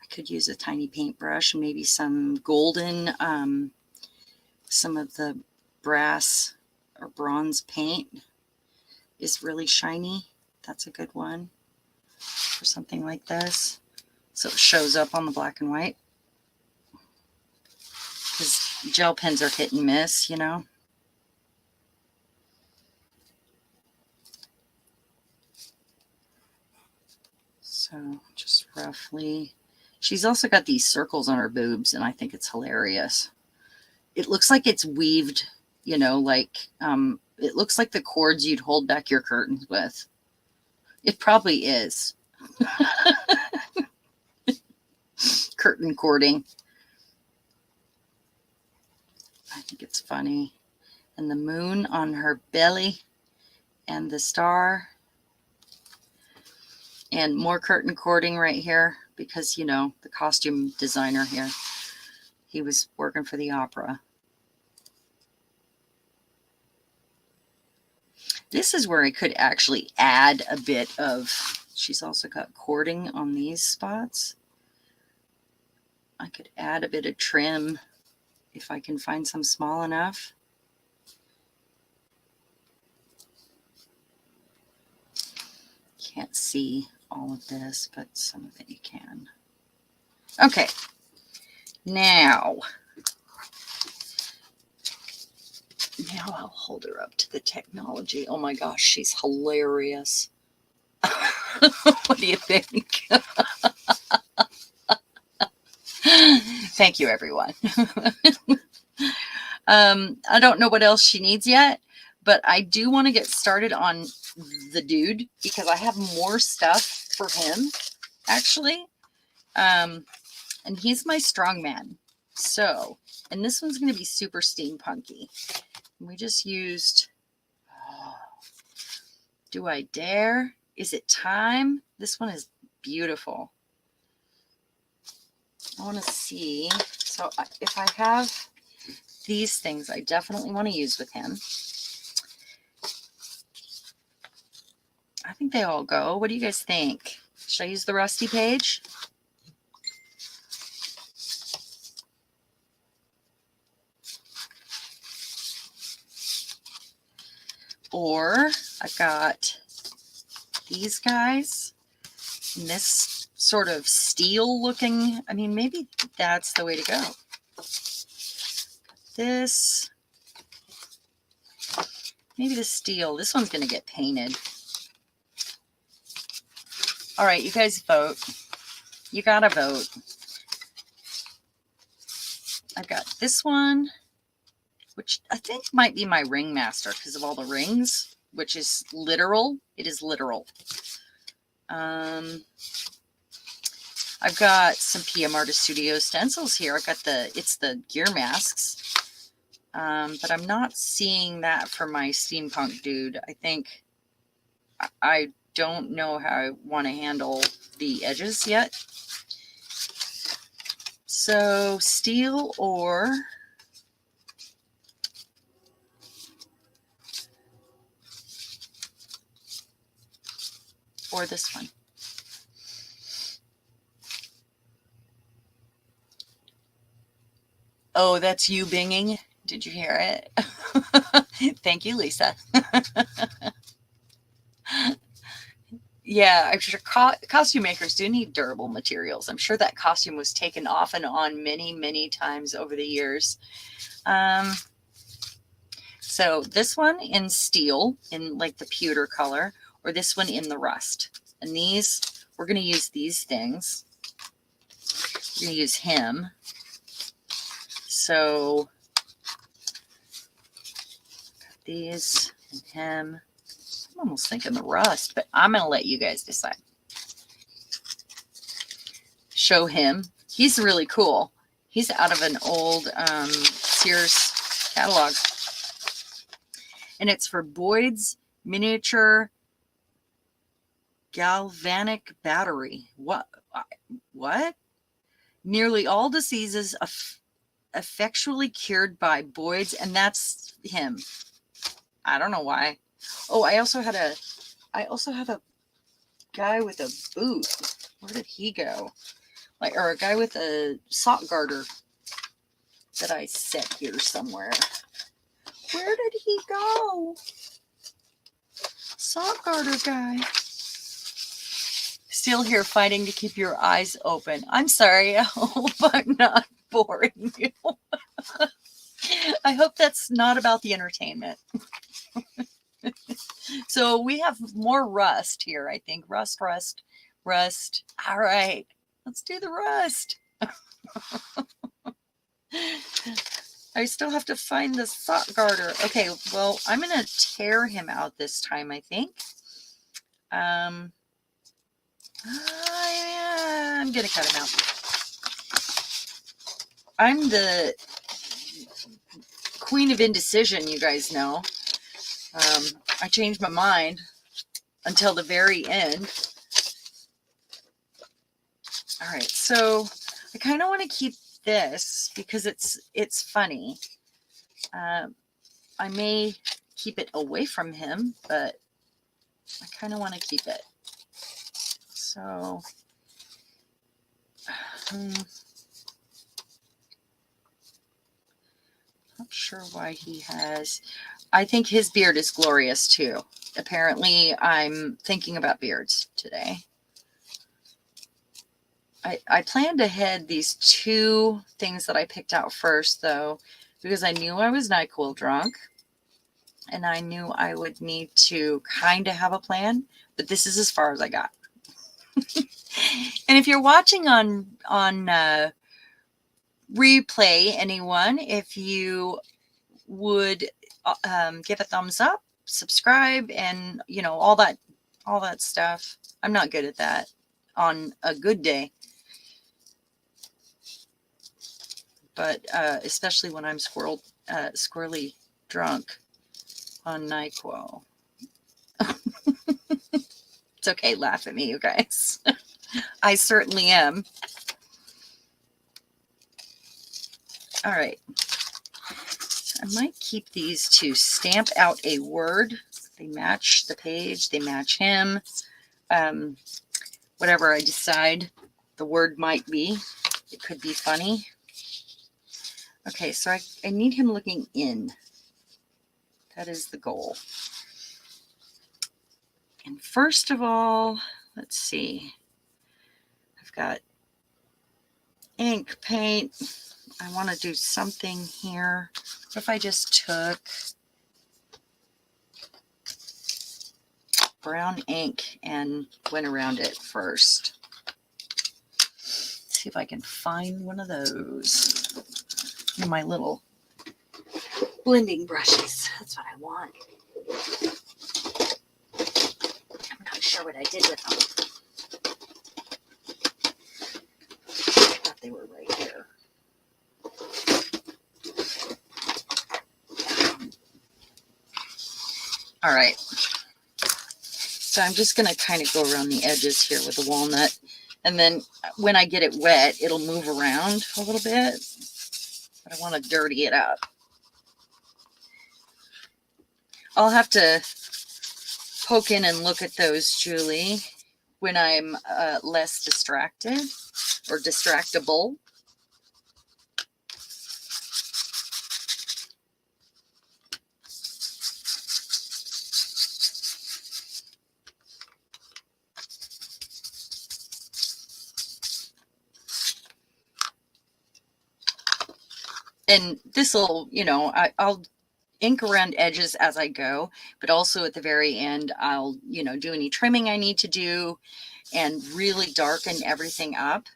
I could use a tiny paintbrush, maybe some golden, some of the brass or bronze paint is really shiny. That's a good one for something like this. So it shows up on the black and white. Because gel pens are hit and miss, you know. So just roughly. She's also got these circles on her boobs, and I think it's hilarious. It looks like it's weaved, you know, like it looks like the cords you'd hold back your curtains with. It probably is. Curtain cording. I think it's funny. And the moon on her belly and the star. And more curtain cording right here because, you know, the costume designer here, he was working for the opera. This is where I could actually add a bit of, she's also got cording on these spots. I could add a bit of trim if I can find some small enough. Can't see all of this, but some of it you can. Okay, now I'll hold her up to the technology. Oh my gosh, she's hilarious. What do you think? Thank you, everyone. I don't know what else she needs yet, but I do want to get started on the dude because I have more stuff for him, actually. And he's my strongman. So, and this one's going to be super steampunky. We just used, do I dare? Is it time? This one is beautiful. I want to see. So if I have these things, I definitely want to use with him. I think they all go. What do you guys think? Should I use the rusty page? Or I've got these guys in this sort of steel looking, I mean, maybe that's the way to go. This, maybe the steel, this one's going to get painted. All right, you guys vote. You got to vote. I've got this one, which I think might be my ringmaster because of all the rings, which is literal. It is literal. I've got some PM Artist Studio stencils here. I've got it's the gear masks. But I'm not seeing that for my steampunk dude. I think I don't know how I want to handle the edges yet. So steel or this one. Oh, that's you binging. Did you hear it? Thank you, Lisa. Yeah, I'm sure costume makers do need durable materials. I'm sure that costume was taken off and on many, many times over the years. So this one in steel, in like the pewter color, or this one in the rust. And these, we're going to use these things. We're going to use him. So these and him. I'm almost thinking the rust, but I'm going to let you guys decide. Show him. He's really cool. He's out of an old Sears catalog. And it's for Boyd's Miniature Galvanic Battery. What? Nearly all diseases effectually cured by Boyd's, and that's him. I don't know why. Oh, I also have a guy with a boot. Where did he go? Or a guy with a sock garter that I set here somewhere. Where did he go? Sock garter guy. Still here fighting to keep your eyes open. I'm sorry. I hope I'm not boring you. I hope that's not about the entertainment. So we have more rust here, I think. Rust. All right. Let's do the rust. I still have to find the sock garter. Okay, well, I'm going to tear him out this time, I think. I'm going to cut him out. I'm the queen of indecision, you guys know. I changed my mind until the very end. All right, so I kind of want to keep this because it's funny. I may keep it away from him, but I kind of want to keep it. So not sure why he has. I think his beard is glorious too. Apparently, I'm thinking about beards today. I planned ahead these two things that I picked out first, though, because I knew I was NyQuil drunk, and I knew I would need to kind of have a plan, but this is as far as I got. And if you're watching on replay, anyone, if you would give a thumbs up, subscribe, and all that stuff. I'm not good at that on a good day, but especially when I'm squirrely drunk on NyQuil. It's okay, laugh at me, you guys. I certainly am. All right. I might keep these to stamp out a word. They match the page. They match him. Whatever I decide the word might be. It could be funny. Okay, so I need him looking in. That is the goal. And first of all, let's see. I've got ink, paint. I want to do something here. What if I just took brown ink and went around it first? Let's see if I can find one of those. My little blending brushes. That's what I want. I'm not sure what I did with them. I thought they were right here. All right. So I'm just going to kind of go around the edges here with the walnut. And then when I get it wet, it'll move around a little bit. But I want to dirty it up. I'll have to poke in and look at those, Julie, when I'm less distracted or distractible. And this will, you know, I'll ink around edges as I go, but also at the very end, I'll, you know, do any trimming I need to do and really darken everything up.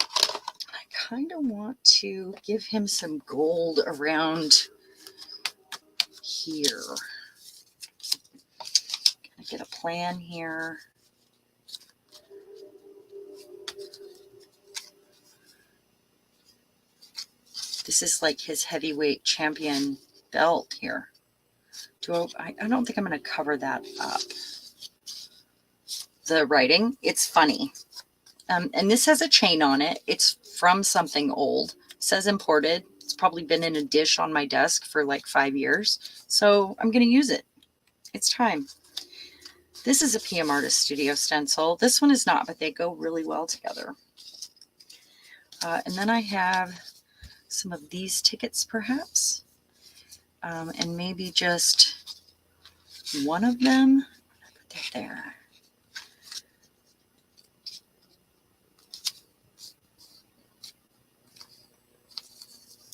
I kind of want to give him some gold around here. Gonna get a plan here. This is like his heavyweight champion belt here. I don't think I'm going to cover that up. The writing, it's funny. And this has a chain on it. It's from something old. It says imported. It's probably been in a dish on my desk for like 5 years. So I'm going to use it. It's time. This is a PM Artist Studio stencil. This one is not, but they go really well together. And then I have some of these tickets, perhaps. And maybe just one of them. Put that there.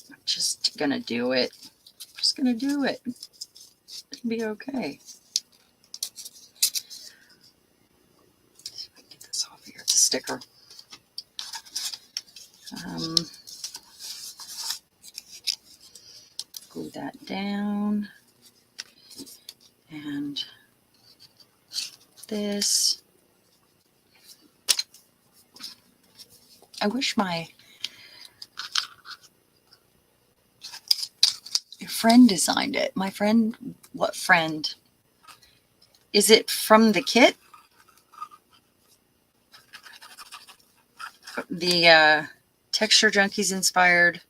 I'm just gonna do it. I'm just gonna do it. It'll be okay. See if I can get this off here. It's a sticker. Glue that down. And this. I wish my friend designed it. My friend, what friend? Is it from the kit? The Texture Junkies inspired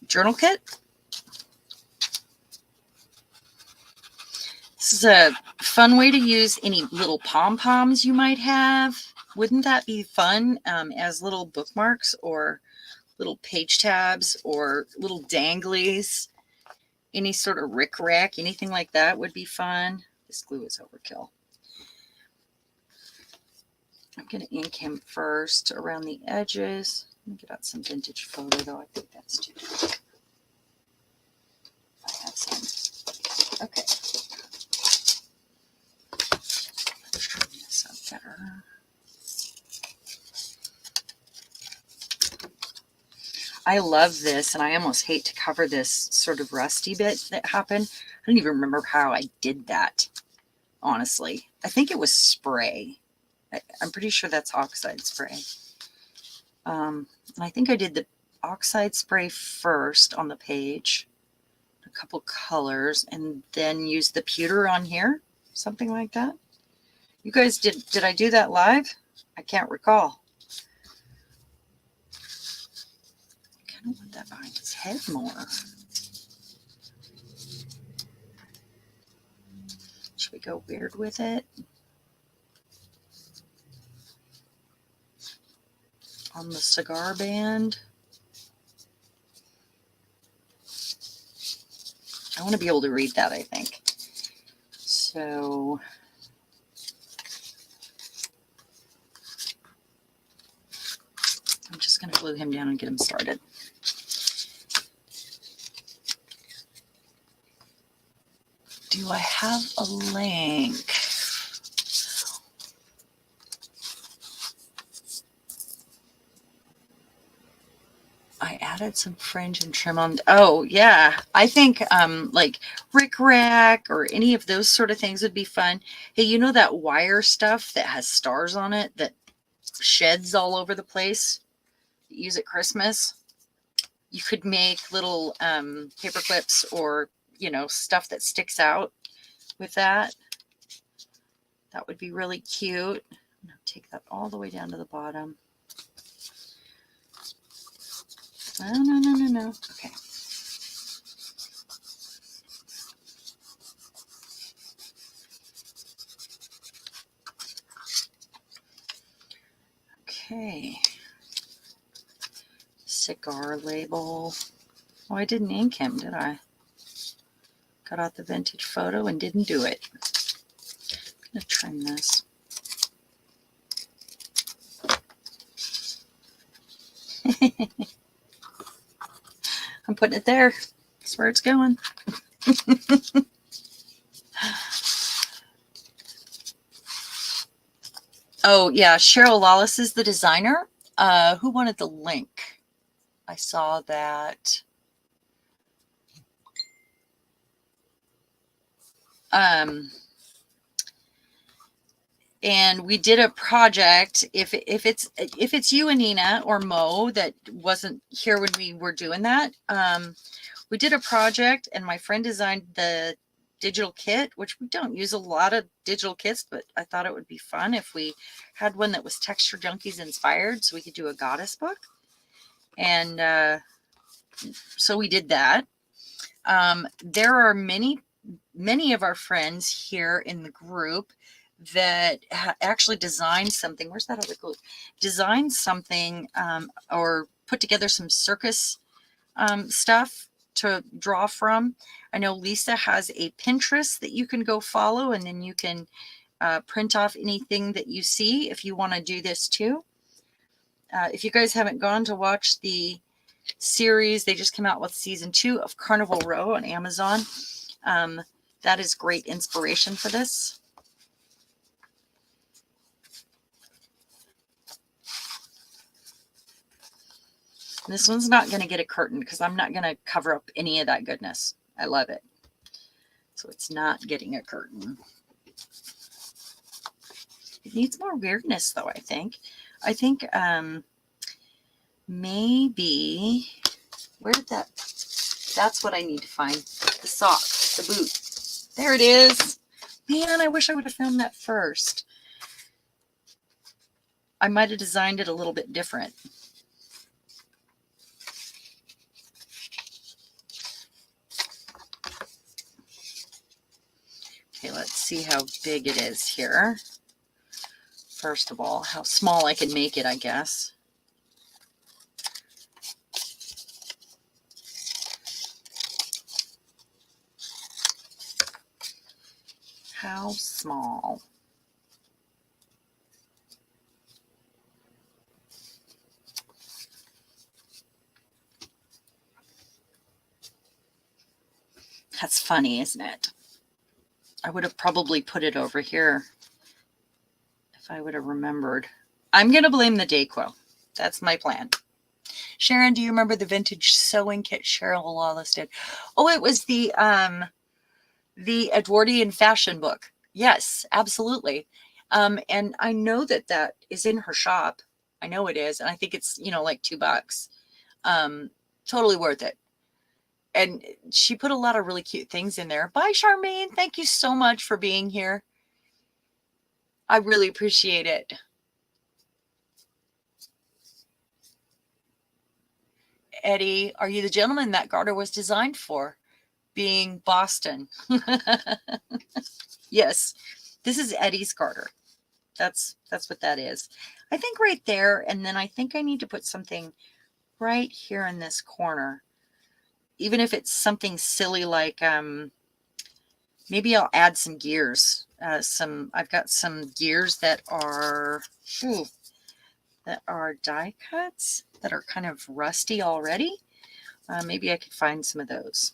journal kit. This is a fun way to use any little pom-poms you might have. Wouldn't that be fun as little bookmarks or little page tabs or little danglies? Any sort of rick-rack, anything like that would be fun. This glue is overkill. I'm going to ink him first around the edges. Let me get out some vintage photo, though. I think that's too dark. I have some. Okay. Let's trim this up better. I love this, and I almost hate to cover this sort of rusty bit that happened. I don't even remember how I did that, honestly. I think it was spray. I'm pretty sure that's oxide spray. And I think I did the oxide spray first on the page, a couple colors, and then used the pewter on here, something like that. You guys, did I do that live? I can't recall. I kind of want that behind his head more. Should we go weird with it? On the cigar band. I want to be able to read that, I think. So I'm just going to glue him down and get him started. Do I have a link? I added some fringe and trim on. Oh, yeah. I think like Rick Rack or any of those sort of things would be fun. Hey, you know that wire stuff that has stars on it that sheds all over the place? You use at Christmas. You could make little paper clips or, you know, stuff that sticks out with that. That would be really cute. I'm going to take that all the way down to the bottom. No. Okay. Okay. Cigar label. Oh, I didn't ink him, did I? Got out the vintage photo and didn't do it. I'm going to trim this. I'm putting it there. That's where it's going. Oh, yeah. Cheryl Lawless is the designer. Who wanted the link? I saw that. And we did a project. If it's you and Nina or Mo that wasn't here when we were doing that, we did a project, and my friend designed the digital kit, which we don't use a lot of digital kits, but I thought it would be fun if we had one that was Texture Junkies inspired, so we could do a goddess book. And so we did that. There are many of our friends here in the group that actually designed something. Where's that other group? Designed something or put together some circus stuff to draw from. I know Lisa has a Pinterest that you can go follow, and then you can print off anything that you see if you want to do this too. If you guys haven't gone to watch the series, they just came out with season 2 of Carnival Row on Amazon. That is great inspiration for this. This one's not going to get a curtain because I'm not going to cover up any of that goodness. I love it. So it's not getting a curtain. It needs more weirdness though, I think. I think maybe, where did that, that's what I need to find. The sock, the boot. There it is. Man, I wish I would have found that first. I might have designed it a little bit different. Okay, let's see how big it is here. First of all, how small I can make it, I guess. How small? That's funny, isn't it? I would have probably put it over here if I would have remembered. I'm going to blame the Dayquil. That's my plan. Sharon, do you remember the vintage sewing kit Cheryl Lawless did? Oh, it was the Edwardian fashion book. Yes, absolutely. And I know that that is in her shop. I know it is. And I think it's, like $2. Totally worth it. And she put a lot of really cute things in there. Bye, Charmaine. Thank you so much for being here. I really appreciate it. Eddie, are you the gentleman that garter was designed for? Being Boston. Yes, this is Eddie's garter. That's what that is. I think right there. And then I think I need to put something right here in this corner. Even if it's something silly like, maybe I'll add some gears. I've got some gears that are die cuts that are kind of rusty already. Maybe I could find some of those.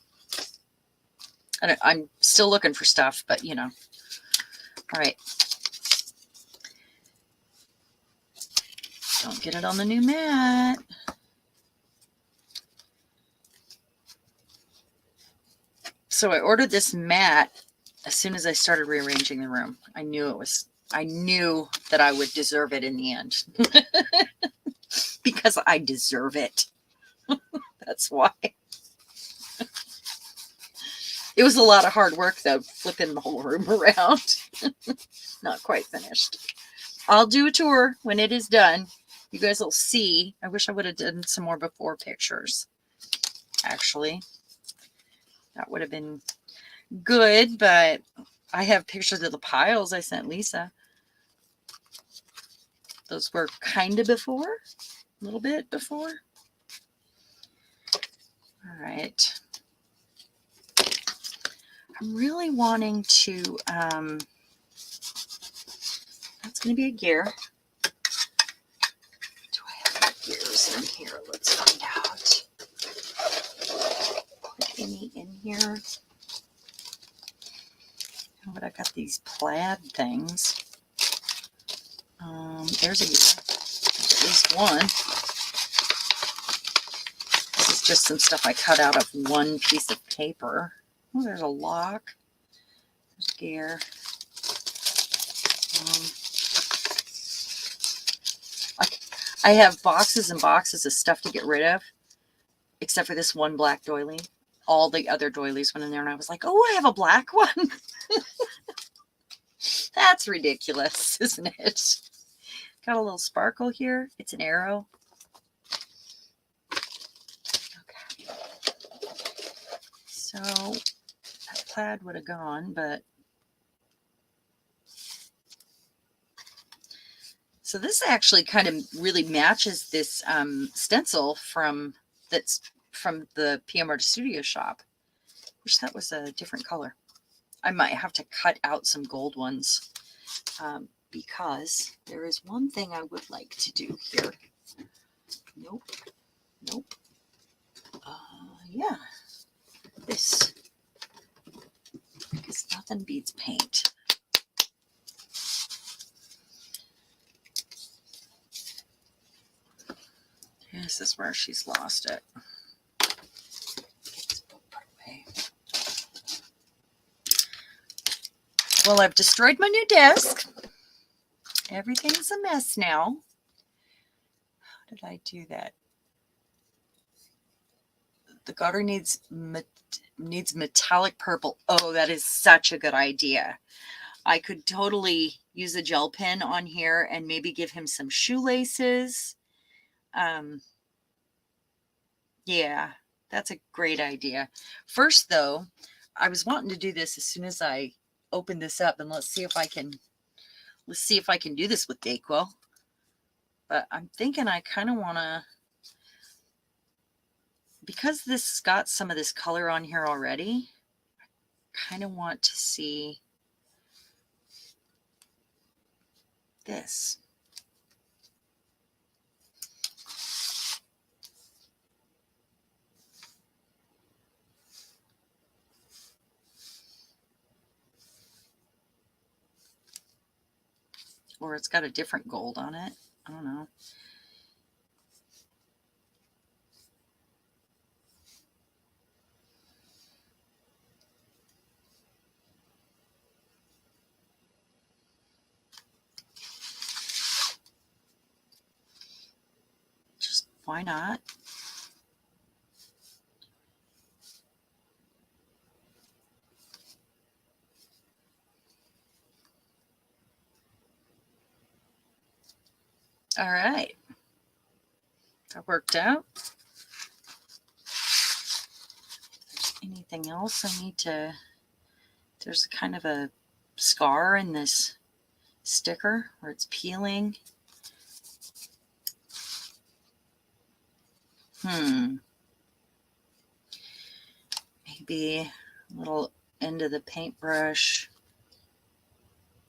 I'm still looking for stuff, but All right. Don't get it on the new mat. So I ordered this mat as soon as I started rearranging the room. I knew that I would deserve it in the end. Because I deserve it. That's why. It was a lot of hard work though, flipping the whole room around. Not quite finished. I'll do a tour when it is done. You guys will see. I wish I would have done some more before pictures. Actually, that would have been good, but I have pictures of the piles I sent Lisa. Those were kind of before, a little bit before. All right. I'm really wanting to, that's going to be a gear. Do I have gears in here? Let's find out. Put any in here. Oh, but I got these plaid things. There's at least one. This is just some stuff I cut out of one piece of paper. Oh, there's a lock. There's a gear. I have boxes and boxes of stuff to get rid of, except for this one black doily. All the other doilies went in there, and I was like, oh, I have a black one. That's ridiculous, isn't it? Got a little sparkle here. It's an arrow. Okay. So that plaid would have gone, but so this actually kind of really matches this stencil that's from the PM Art Studio shop. Wish that was a different color. I might have to cut out some gold ones because there is one thing I would like to do here. Nope. Nope. Yeah. This. Because nothing beats paint. This is where she's lost it. Get this book put away. Well, I've destroyed my new desk. Everything's a mess now. How did I do that? The gutter needs metallic purple. Oh, that is such a good idea. I could totally use a gel pen on here and maybe give him some shoelaces. Yeah, that's a great idea. First, though, I was wanting to do this as soon as I open this up, and let's see if I can do this with Dayquil. But I'm thinking I kind of want to, because this has got some of this color on here already, I kind of want to see this. Or it's got a different gold on it. I don't know. Just why not? All right. That worked out. Anything else I need to, there's kind of a scar in this sticker where it's peeling. Maybe a little end of the paintbrush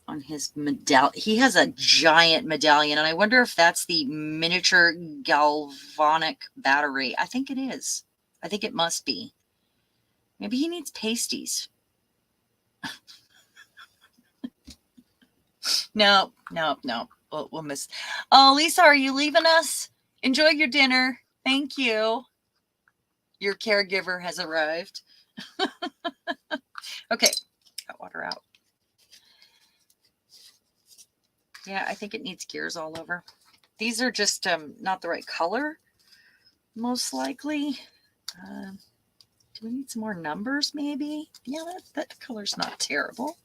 on his medallion. He has a giant medallion, and I wonder if that's the miniature galvanic battery. I think it is. I think it must be. Maybe he needs pasties. No. We'll miss. Oh, Lisa, are you leaving us? Enjoy your dinner. Thank you. Your caregiver has arrived. Okay, got water out. Yeah, I think it needs gears all over. These are just not the right color, most likely. Do we need some more numbers, maybe? Yeah, that color's not terrible.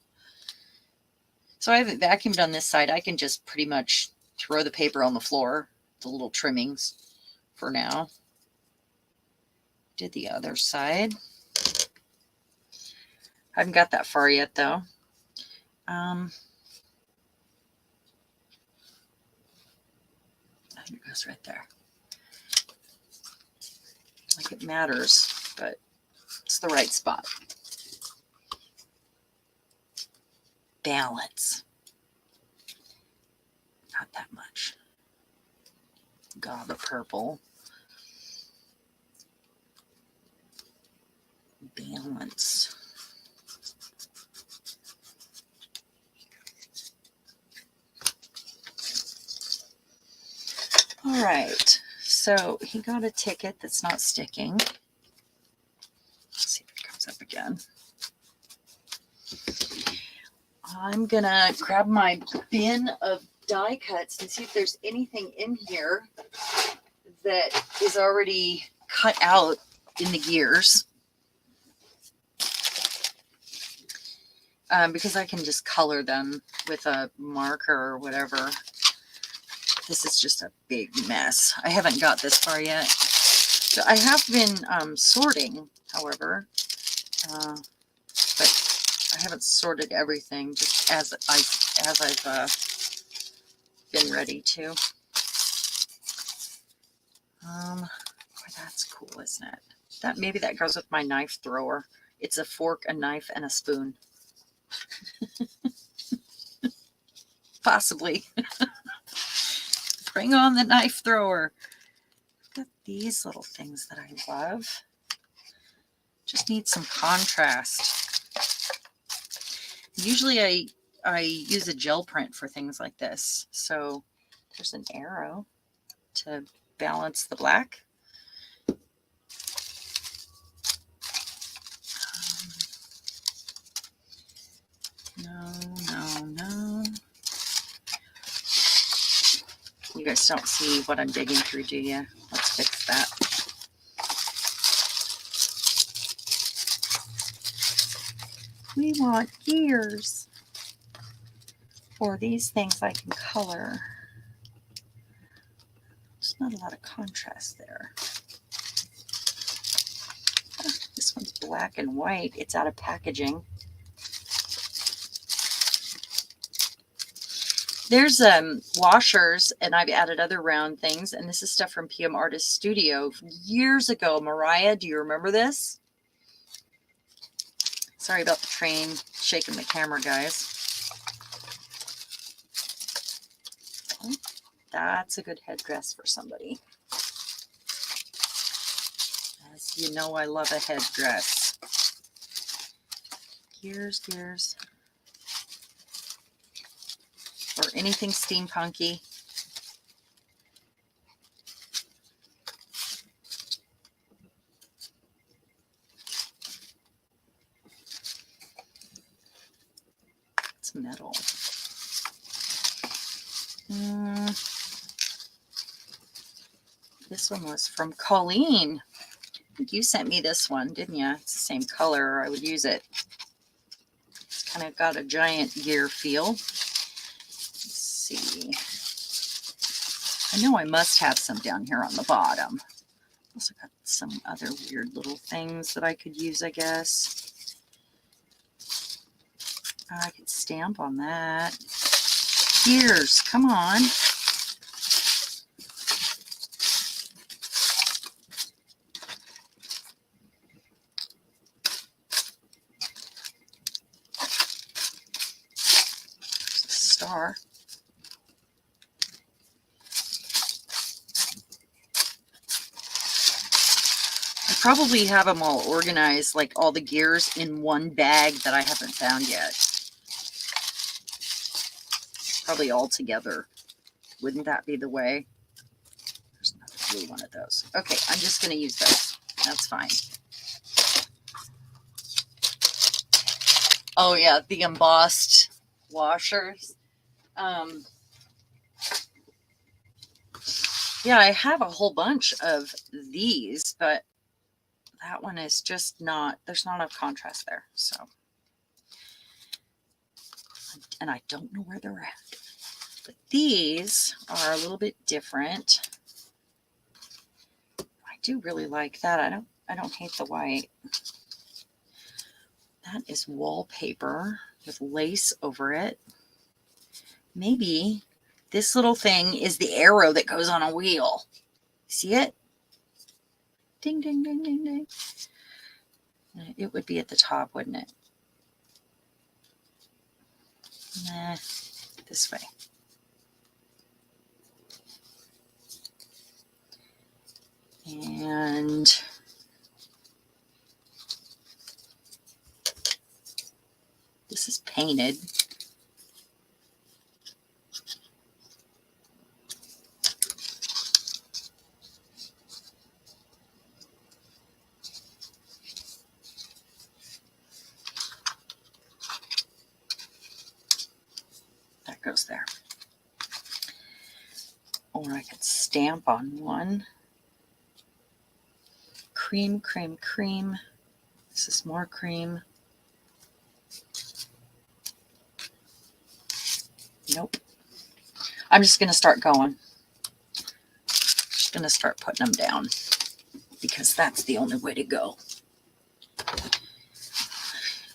So I have it vacuumed on this side. I can just pretty much throw the paper on the floor, the little trimmings for now. Did the other side. I haven't got that far yet, though. I think it goes right there. Like it matters, but it's the right spot. Balance. Not that much. God, the purple. All right, so he got a ticket that's not sticking. Let's see if it comes up again. I'm gonna grab my bin of die cuts and see if there's anything in here that is already cut out in the gears. Because I can just color them with a marker or whatever. This is just a big mess. I haven't got this far yet. So I have been sorting, however, but I haven't sorted everything just as I've been ready to. Boy, that's cool, isn't it? Maybe that goes with my knife thrower. It's a fork, a knife, and a spoon. Possibly. Bring on the knife thrower. I've got these little things that I love. Just need some contrast. Usually I use a gel print for things like this. So there's an arrow to balance the black. No. You guys don't see what I'm digging through, do you? Let's fix that. We want gears. For these things I can color. There's not a lot of contrast there. This one's black and white. It's out of packaging. There's washers, and I've added other round things, and this is stuff from PM Artist Studio years ago. Mariah, do you remember this? Sorry about the train shaking the camera, guys. Oh, that's a good headdress for somebody. As you know, I love a headdress. Gears. Or anything steampunky. It's metal. This one was from Colleen. I think you sent me this one, didn't you? It's the same color, or I would use it. It's kind of got a giant gear feel. See. I know I must have some down here on the bottom. Also got some other weird little things that I could use, I guess. I could stamp on that. Gears, come on. There's a star. Probably have them all organized, like all the gears in one bag that I haven't found yet. Probably all together. Wouldn't that be the way? There's another blue one of those. Okay, I'm just going to use those. That's fine. Oh yeah, the embossed washers. Yeah, I have a whole bunch of these, but that one is just not, there's not enough contrast there. So, and I don't know where they're at. But these are a little bit different. I do really like that. I don't hate the white. That is wallpaper with lace over it. Maybe this little thing is the arrow that goes on a wheel. See it? Ding, ding, ding, ding, ding. It would be at the top, wouldn't it? Nah, this way. And this is painted. almost there. Or I could stamp on one. Cream, cream, cream. This is more cream. Nope. I'm just going to start going. Just going to start putting them down because that's the only way to go.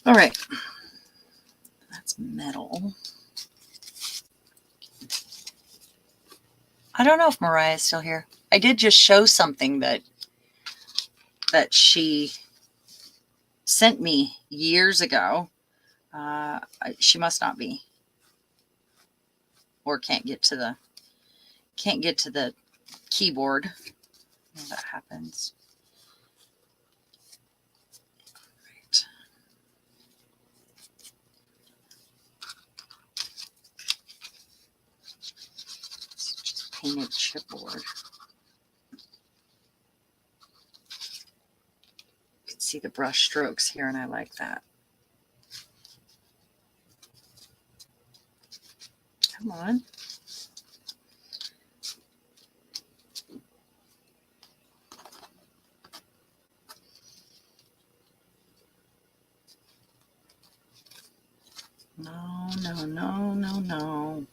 All right. That's metal. I don't know if Mariah's still here. I did just show something that she sent me years ago. She must not be, or can't get to the keyboard. When that happens. Right. It's just painted chipboard. You can see the brush strokes here, and I like that. Come on. No, no, no, no, no.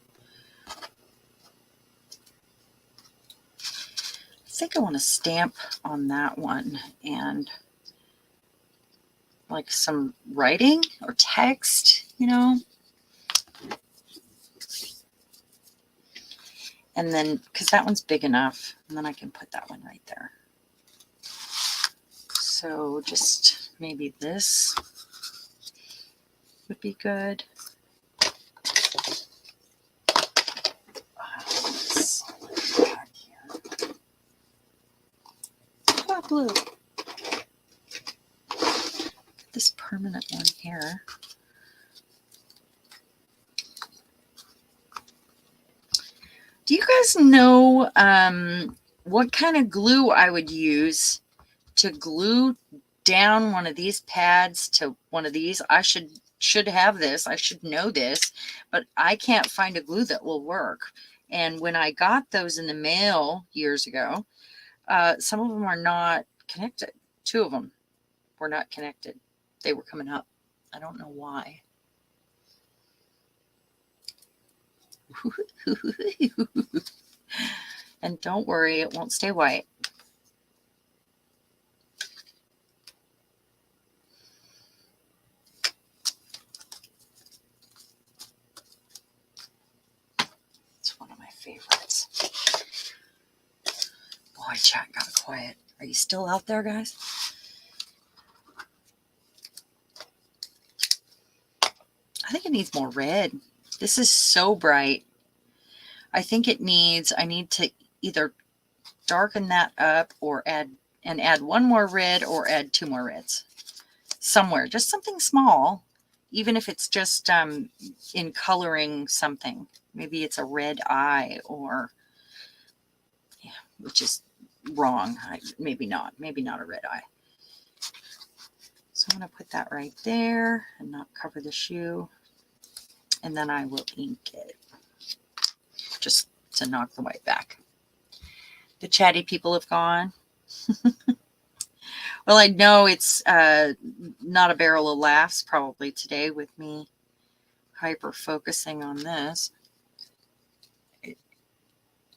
I think I want to stamp on that one and like some writing or text, you know. And then, because that one's big enough, and then I can put that one right there. So just maybe this would be good. Oh, blue. This permanent one here. Do you guys know what kind of glue I would use to glue down one of these pads to one of these? I should have this. I should know this, but I can't find a glue that will work. And when I got those in the mail years ago, some of them are not connected. 2 of them were not connected. They were coming up. I don't know why. And don't worry, it won't stay white. It's one of my favorites. Boy, chat got quiet. Are you still out there, guys? I think it needs more red. This is so bright. I think I need to either darken that up or add 1 more red or add 2 more reds. Somewhere, just something small, even if it's just in coloring something. Maybe it's a red eye or, yeah, which is wrong. Maybe not a red eye. So I'm going to put that right there and not cover the shoe. And then I will ink it just to knock the white back. The chatty people have gone. Well, I know it's not a barrel of laughs probably today with me hyper focusing on this.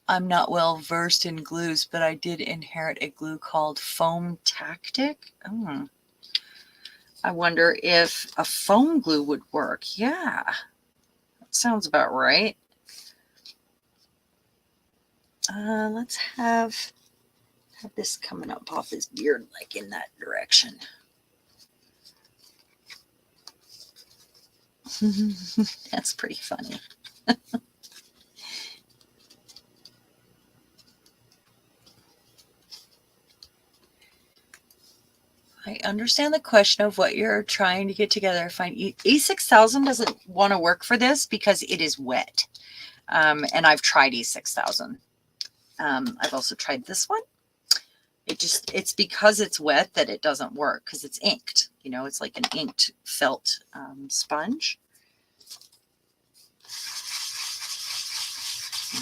I'm not well versed in glues, but I did inherit a glue called Foam Tactic. Oh. I wonder if a foam glue would work. Yeah, that sounds about right. Let's have this coming up off his beard, like in that direction. That's pretty funny. I understand the question of what you're trying to get together. Fine. E6000 doesn't want to work for this because it is wet. And I've tried E6000. I've also tried this one. It's because it's wet that it doesn't work, because it's inked. You know, it's like an inked felt sponge.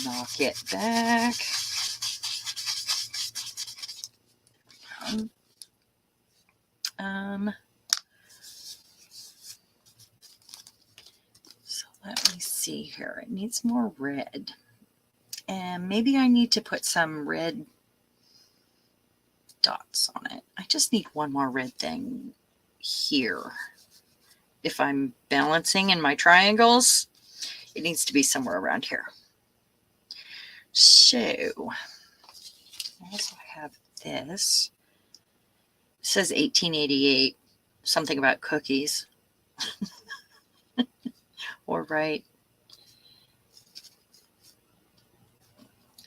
Knock it back. So let me see here. It needs more red. And maybe I need to put some red dots on it. I just need one more red thing here. If I'm balancing in my triangles, it needs to be somewhere around here. So, also have this. It says 1888, something about cookies. Or right.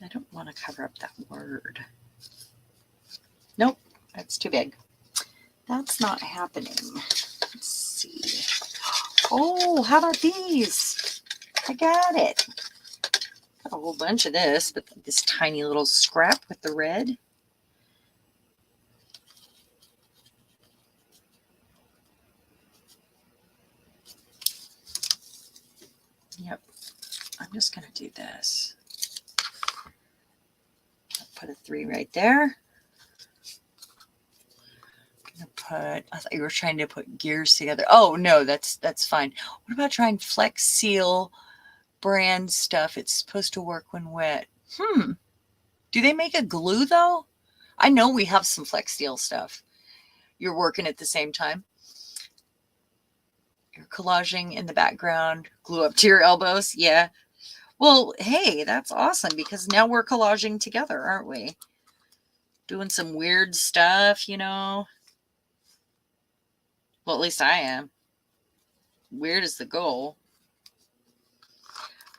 I don't want to cover up that word. Nope, that's too big. That's not happening. Let's see. Oh, how about these? I got it. Got a whole bunch of this, but this tiny little scrap with the red. Yep, I'm just going to do this. I'll put a 3 right there. I thought you were trying to put gears together. Oh, no, that's fine. What about trying Flex Seal brand stuff? It's supposed to work when wet. Do they make a glue, though? I know we have some Flex Seal stuff. You're working at the same time. You're collaging in the background. Glue up to your elbows. Yeah. Well, hey, that's awesome because now we're collaging together, aren't we? Doing some weird stuff, you know. Well, at least I am. Weird is the goal.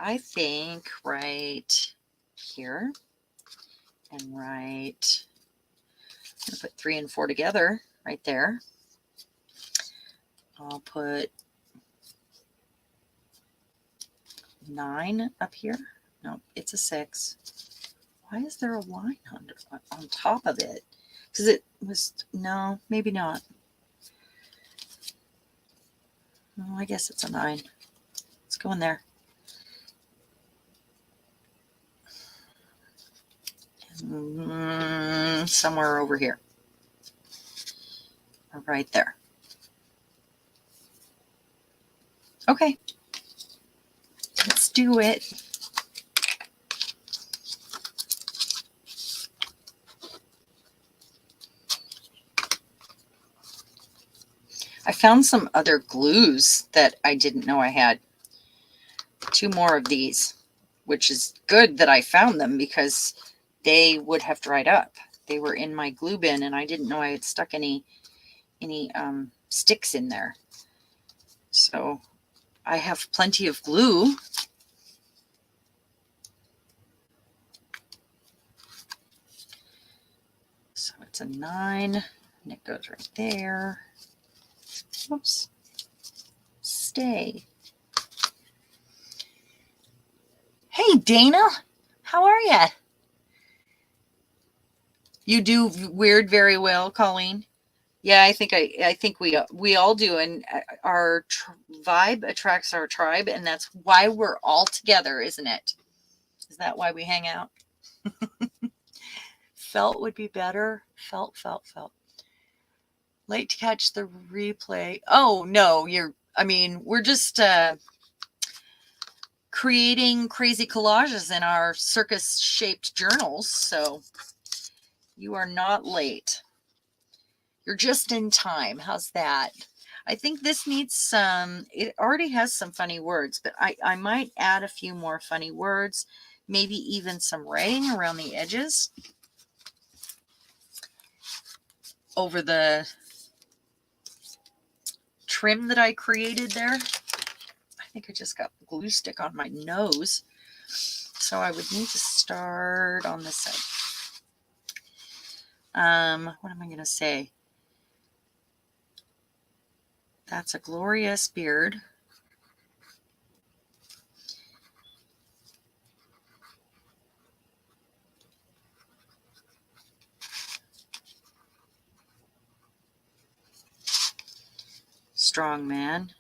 I think right here and right, I'm going to put 3 and 4 together right there. I'll put 9 up here. No, it's a 6. Why is there a line on top of it? Because it was, no, maybe not. Oh, I guess it's a 9. Let's go in there. Somewhere over here. Or right there. Okay. Let's do it. I found some other glues that I didn't know I had. 2 more of these, which is good that I found them because they would have dried up. They were in my glue bin and I didn't know I had stuck any sticks in there. So I have plenty of glue. So it's a 9 and it goes right there. Oops. Stay. Hey, Dana. How are you? You do weird very well, Colleen. Yeah, I think we all do, and our vibe attracts our tribe, and that's why we're all together, isn't it? Is that why we hang out? Felt would be better. Felt. Late to catch the replay. Oh no, we're just creating crazy collages in our circus-shaped journals, so you are not late. You're just in time. How's that? I think this needs some, it already has some funny words, but I might add a few more funny words, maybe even some writing around the edges over the trim that I created there. I think I just got glue stick on my nose. So I would need to start on this side. What am I going to say? That's a glorious beard. Strong man.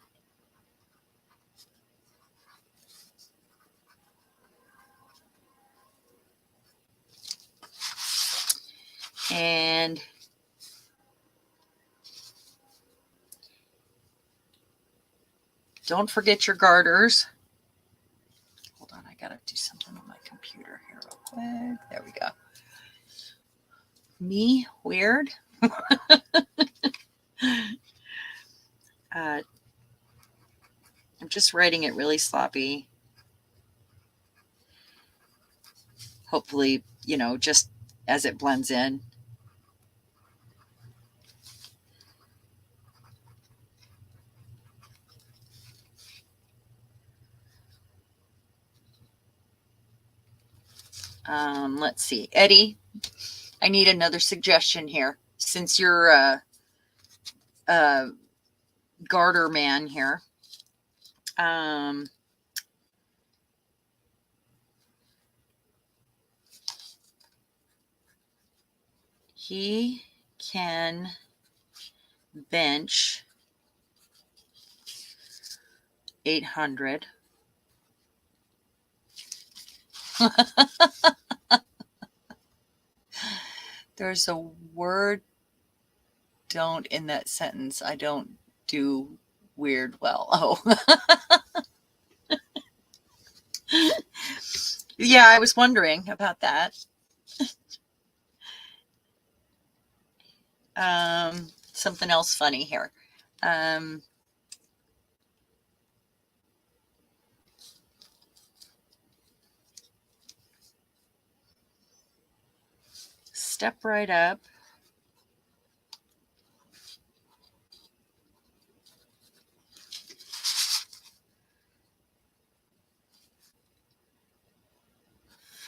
And don't forget your garters. Hold on, I gotta do something on my computer here real quick. There we go. Me, weird. I'm just writing it really sloppy. Hopefully, just as it blends in. Let's see. Eddie, I need another suggestion here. Since you're a garter man here. He can bench 800. There's a word don't in that sentence. I don't do weird well. Oh. Yeah, I was wondering about that. Something else funny here. Step right up.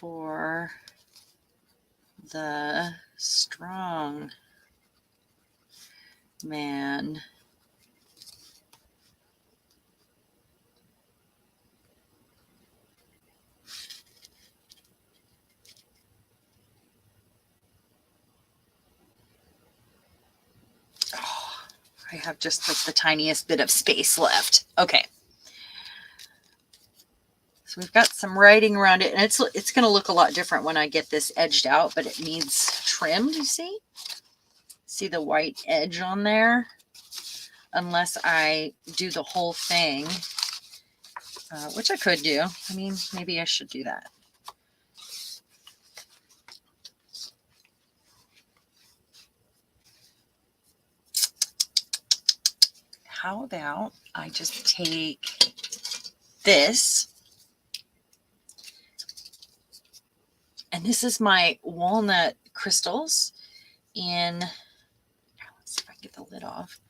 For the strong man. Oh, I have just like the tiniest bit of space left. Okay. So we've got some writing around it, and it's going to look a lot different when I get this edged out, but it needs trimmed, you see? See the white edge on there? Unless I do the whole thing, which I could do. I mean, maybe I should do that. How about I just take this, and this is my walnut crystals in, let's see if I can get the lid off,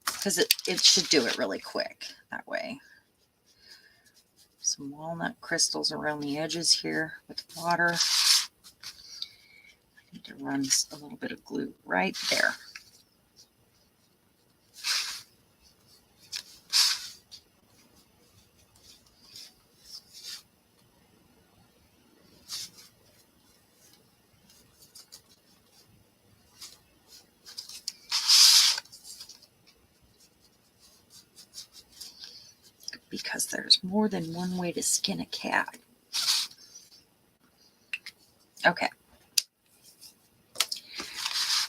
because it should do it really quick that way. Some walnut crystals around the edges here with water. I need to run a little bit of glue right there. Because there's more than one way to skin a cat. Okay.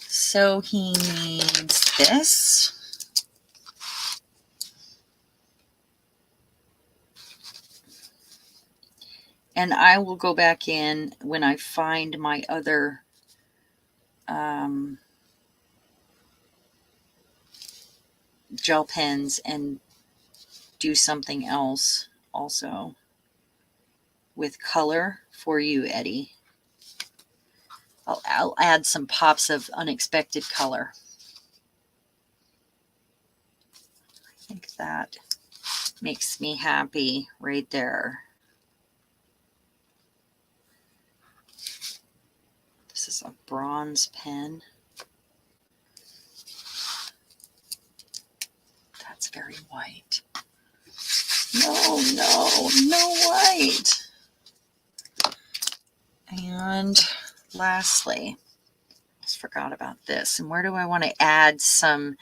So he needs this. And I will go back in when I find my other gel pens and do something else also with color for you, Eddie. I'll add some pops of unexpected color. I think that makes me happy right there. This is a bronze pen. That's very white. No white. And lastly, I just forgot about this. And where do I want to add some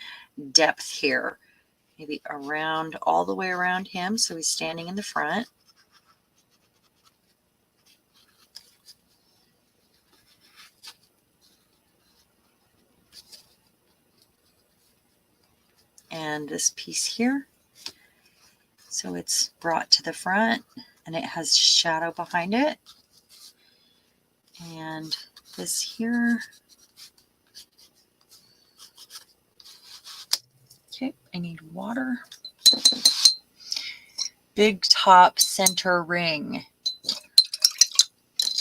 depth here? Maybe around, all the way around him, so he's standing in the front. and this piece here. So it's brought to the front and it has shadow behind it. And this here. Okay, I need water. Big top center ring.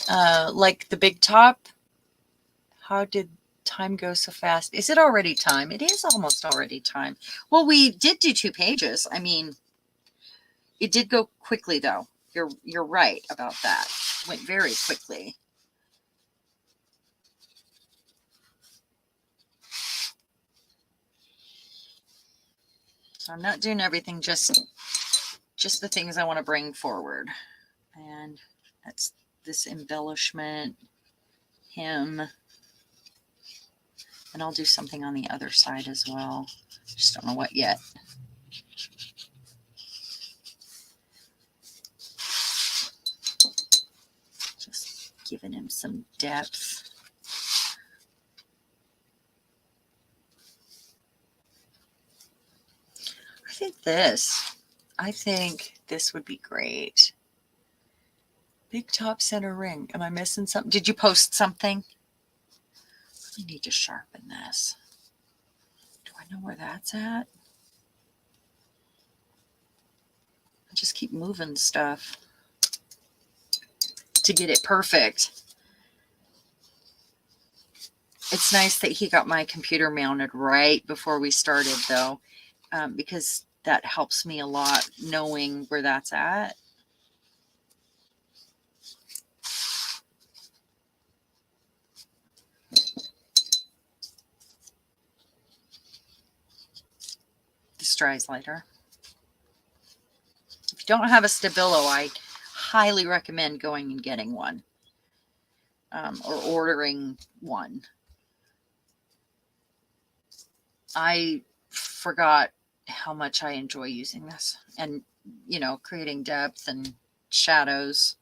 Like the big top. How did time go so fast? Is it already time? It is almost already time. Well, we did do 2 pages. I mean, it did go quickly though. You're right about that. It went very quickly. So I'm not doing everything, just the things I want to bring forward. And that's this embellishment, him. And I'll do something on the other side as well. Just don't know what yet. Just giving him some depth. I think this would be great. Big top center ring. Am I missing something? Did you post something? I need to sharpen this. Do I know where that's at? I just keep moving stuff to get it perfect. It's nice that he got my computer mounted right before we started though, because that helps me a lot knowing where that's at. This dries lighter. If you don't have a Stabilo, I highly recommend going and getting one, or ordering one. I forgot how much I enjoy using this and, you know, creating depth and shadows.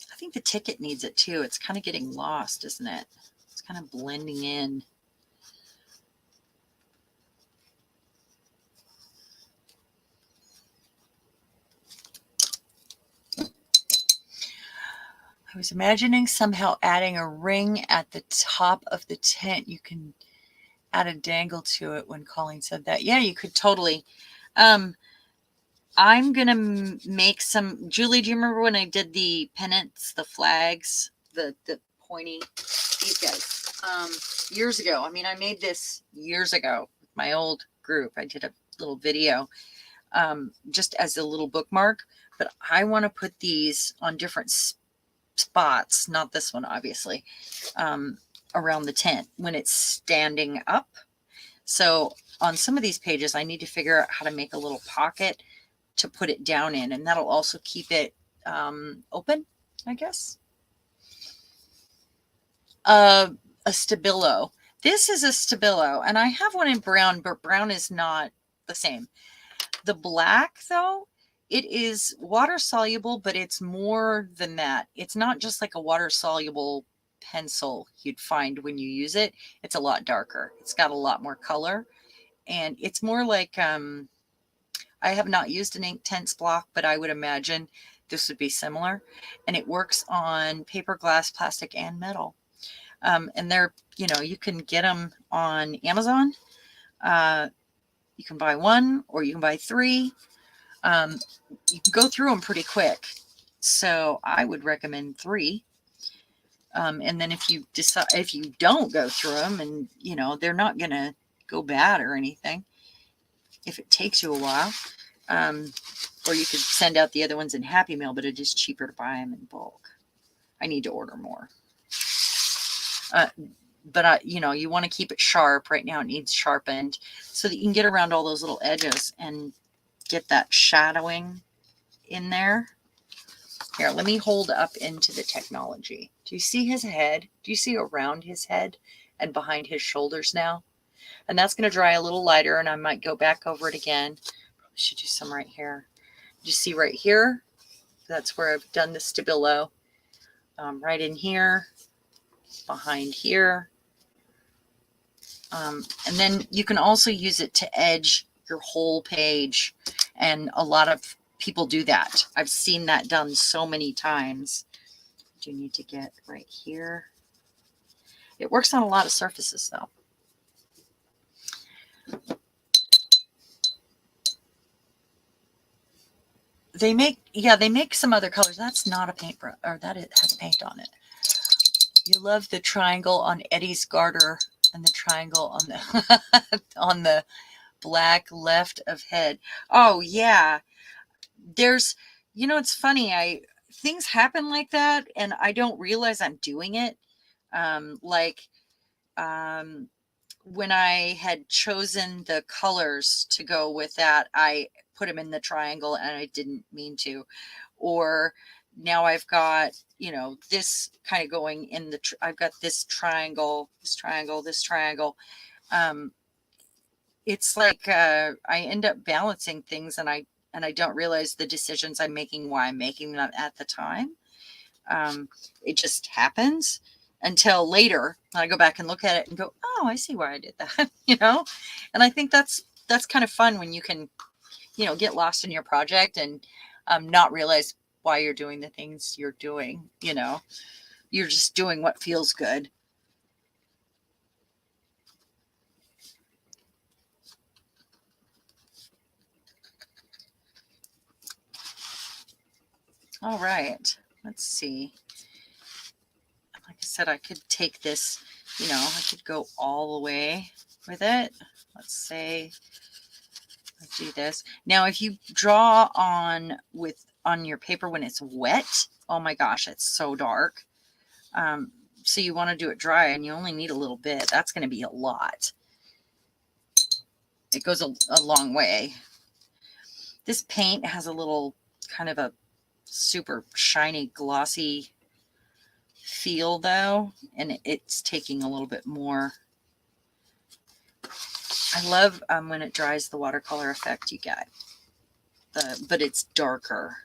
I think the ticket needs it too. It's kind of getting lost, isn't it? It's kind of blending in. I was imagining somehow adding a ring at the top of the tent. You can add a dangle to it when Colleen said that. Yeah, you could totally. I'm going to make some. Julie, do you remember when I did the pennants, the flags, the pointy, these guys, years ago? I mean, I made this years ago with my old group. I did a little video just as a little bookmark, but I want to put these on different spots, not this one, obviously, around the tent when it's standing up. So on some of these pages, I need to figure out how to make a little pocket to put it down in, and that'll also keep it open, I guess. A Stabilo. This is a Stabilo, and I have one in brown, but brown is not the same. The black, though, it is water soluble, but it's more than that. It's not just like a water soluble pencil you'd find when you use it. It's a lot darker. It's got a lot more color, and it's more like, I have not used an Inktense block, but I would imagine this would be similar. And it works on paper, glass, plastic, and metal. And they're, you know, you can get them on Amazon. You can buy one or you can buy 3. You can go through them pretty quick. So I would recommend 3. And then if you decide, if you don't go through them and, you know, they're not going to go bad or anything, if it takes you a while, or you could send out the other ones in Happy Mail, but it is cheaper to buy them in bulk. I need to order more. But you know, you want to keep it sharp. Right now it needs sharpened so that you can get around all those little edges and get that shadowing in there. Here, let me hold up into the technology. Do you see his head? Do you see around his head and behind his shoulders now? And that's going to dry a little lighter, and I might go back over it again. Probably should do some right here. You see right here? That's where I've done the Stabilo. Right in here, behind here. And then you can also use it to edge your whole page. And a lot of people do that. I've seen that done so many times. Do you need to get right here? It works on a lot of surfaces though. They make some other colors. That's not a paintbrush, or that it has paint on it. You love the triangle on Eddie's garter and the triangle on the on the black left of head. Oh yeah. There's, it's funny. Things happen like that and I don't realize I'm doing it. Like when I had chosen the colors to go with that, I put them in the triangle and I didn't mean to. Or now I've got, this kind of going in the, I've got this triangle, this triangle, this triangle. It's like I end up balancing things and I don't realize the decisions I'm making, why I'm making them at the time. It just happens until later when I go back and look at it and go, oh, I see why I did that, And I think that's kind of fun when you can, get lost in your project and not realize why you're doing the things you're doing, You're just doing what feels good. All right, let's see. Like I said, I could take this, I could go all the way with it. Let's say I do this. Now, if you draw on your paper when it's wet, oh my gosh, it's so dark. So you want to do it dry and you only need a little bit. That's going to be a lot. It goes a long way. This paint has a little kind of a super shiny, glossy feel though, and it's taking a little bit more. I love when it dries, the watercolor effect you get, but it's darker.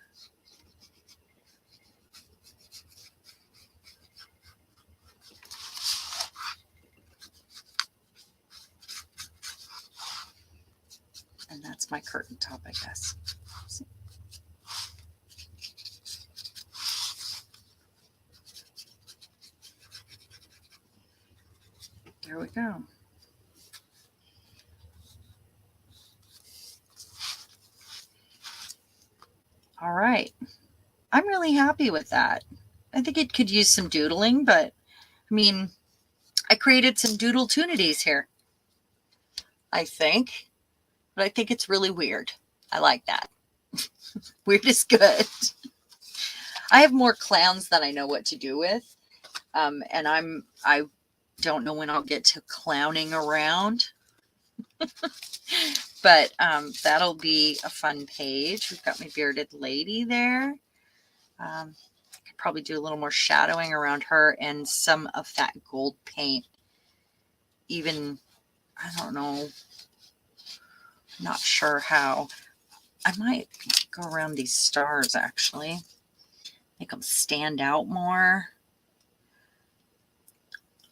And that's my curtain top, I guess. There we go. All right. I'm really happy with that. I think it could use some doodling, but I mean, I created some doodle tunities here, I think, but I think it's really weird. I like that. Weird is good. I have more clowns than I know what to do with. And I don't know when I'll get to clowning around. But that'll be a fun page. We've got my bearded lady there. I could probably do a little more shadowing around her and some of that gold paint. Even, I don't know, not sure how. I might go around these stars actually. Make them stand out more.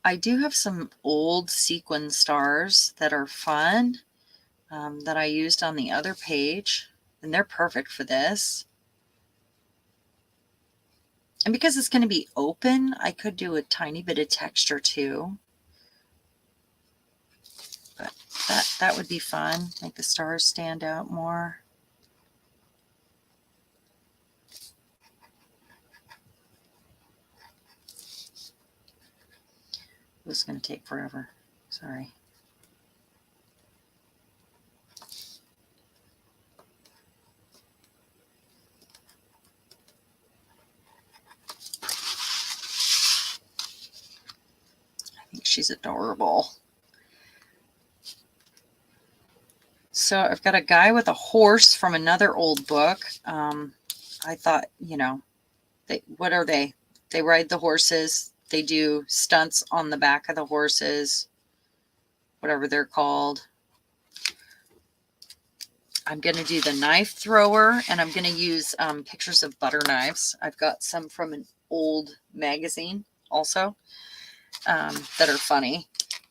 I do have some old sequin stars that are fun that I used on the other page, and they're perfect for this. And because it's going to be open, I could do a tiny bit of texture too. But that would be fun. Make the stars stand out more. This is going to take forever. Sorry. I think she's adorable. So I've got a guy with a horse from another old book. I thought, what are they? They ride the horses. They do stunts on the back of the horses, whatever they're called. I'm going to do the knife thrower, and I'm going to use pictures of butter knives. I've got some from an old magazine also that are funny.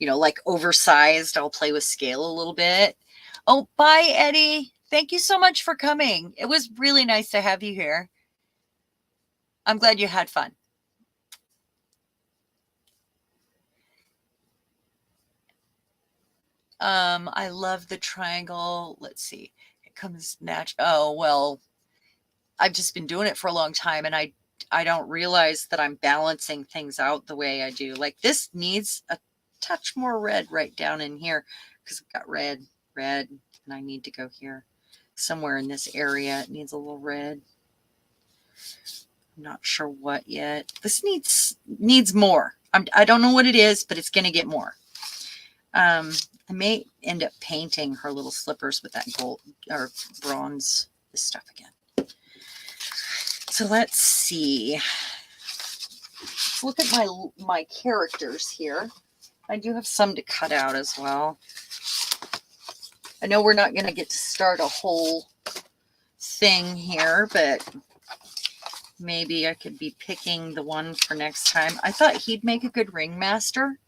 like oversized. I'll play with scale a little bit. Oh, bye, Eddie. Thank you so much for coming. It was really nice to have you here. I'm glad you had fun. I love the triangle. Let's see. It comes natural. Oh, well, I've just been doing it for a long time, and I don't realize that I'm balancing things out the way I do. Like this needs a touch more red right down in here because I've got red, and I need to go here somewhere in this area. It needs a little red. I'm not sure what yet. This needs more. I don't know what it is, but it's going to get more. I may end up painting her little slippers with that gold or bronze, this stuff again. So let's see. Let's look at my characters here. I do have some to cut out as well. I know we're not going to get to start a whole thing here, but maybe I could be picking the one for next time. I thought he'd make a good ringmaster.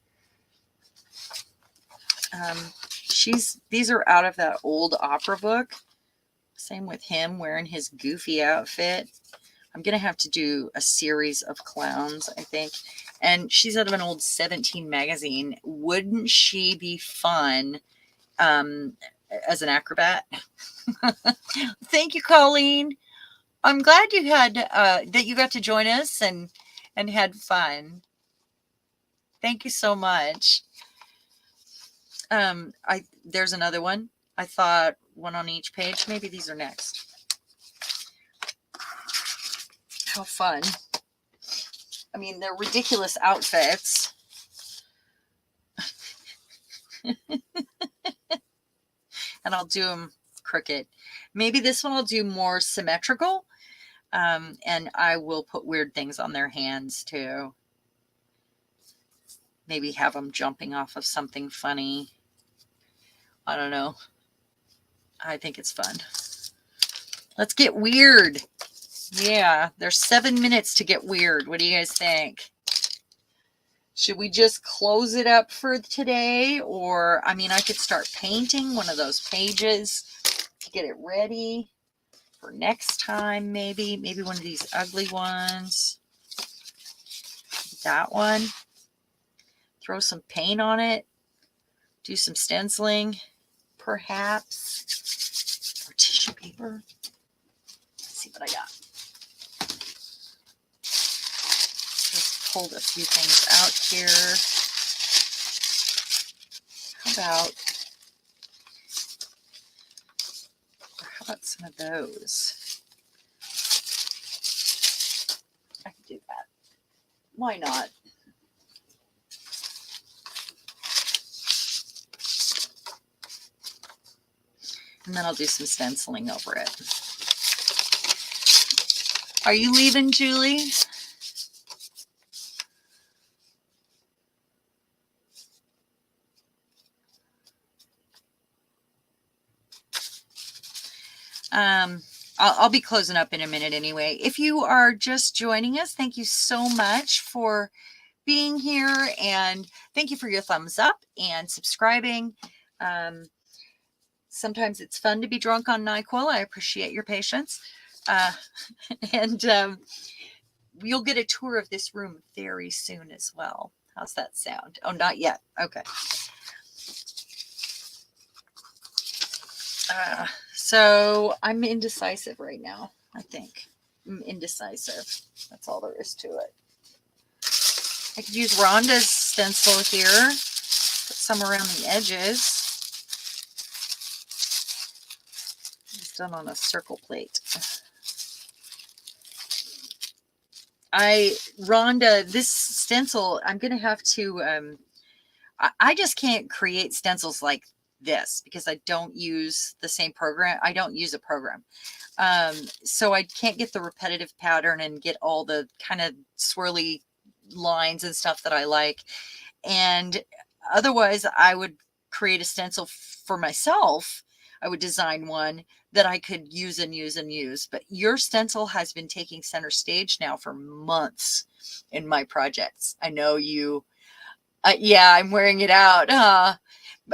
These are out of that old opera book. Same with him wearing his goofy outfit. I'm going to have to do a series of clowns, I think. And she's out of an old 17 magazine. Wouldn't she be fun as an acrobat? Thank you, Colleen. I'm glad you had that you got to join us and had fun. Thank you so much. There's another one. I thought one on each page. Maybe these are next. How fun. I mean, they're ridiculous outfits. And I'll do them crooked. Maybe this one I'll do more symmetrical. And I will put weird things on their hands too. Maybe have them jumping off of something funny. I don't know. I think it's fun. Let's get weird. Yeah, there's 7 minutes to get weird. What do you guys think? Should we just close it up for today? Or, I mean, I could start painting one of those pages to get it ready for next time, maybe. Maybe one of these ugly ones. That one. Throw some paint on it. Do some stenciling, perhaps. Or tissue paper. Let's see what I got. Just pulled a few things out here. How about some of those? I can do that. Why not? And then I'll do some stenciling over it. Are you leaving, Julie? I'll be closing up in a minute anyway. If you are just joining us, thank you so much for being here, and thank you for your thumbs up and subscribing. Sometimes it's fun to be drunk on NyQuil. I appreciate your patience. And you'll get a tour of this room very soon as well. How's that sound? Oh, not yet. Okay. So I'm indecisive right now, I think. I'm indecisive. That's all there is to it. I could use Rhonda's stencil here. Put some around the edges. It's done on a circle plate. Rhonda, this stencil, I'm going to have to, I just can't create stencils like this because I don't use the same program. I don't use a program. So I can't get the repetitive pattern and get all the kind of swirly lines and stuff that I like. And otherwise I would create a stencil for myself. I would design one that I could use and use and use. But your stencil has been taking center stage now for months in my projects. I know you Yeah, I'm wearing it out.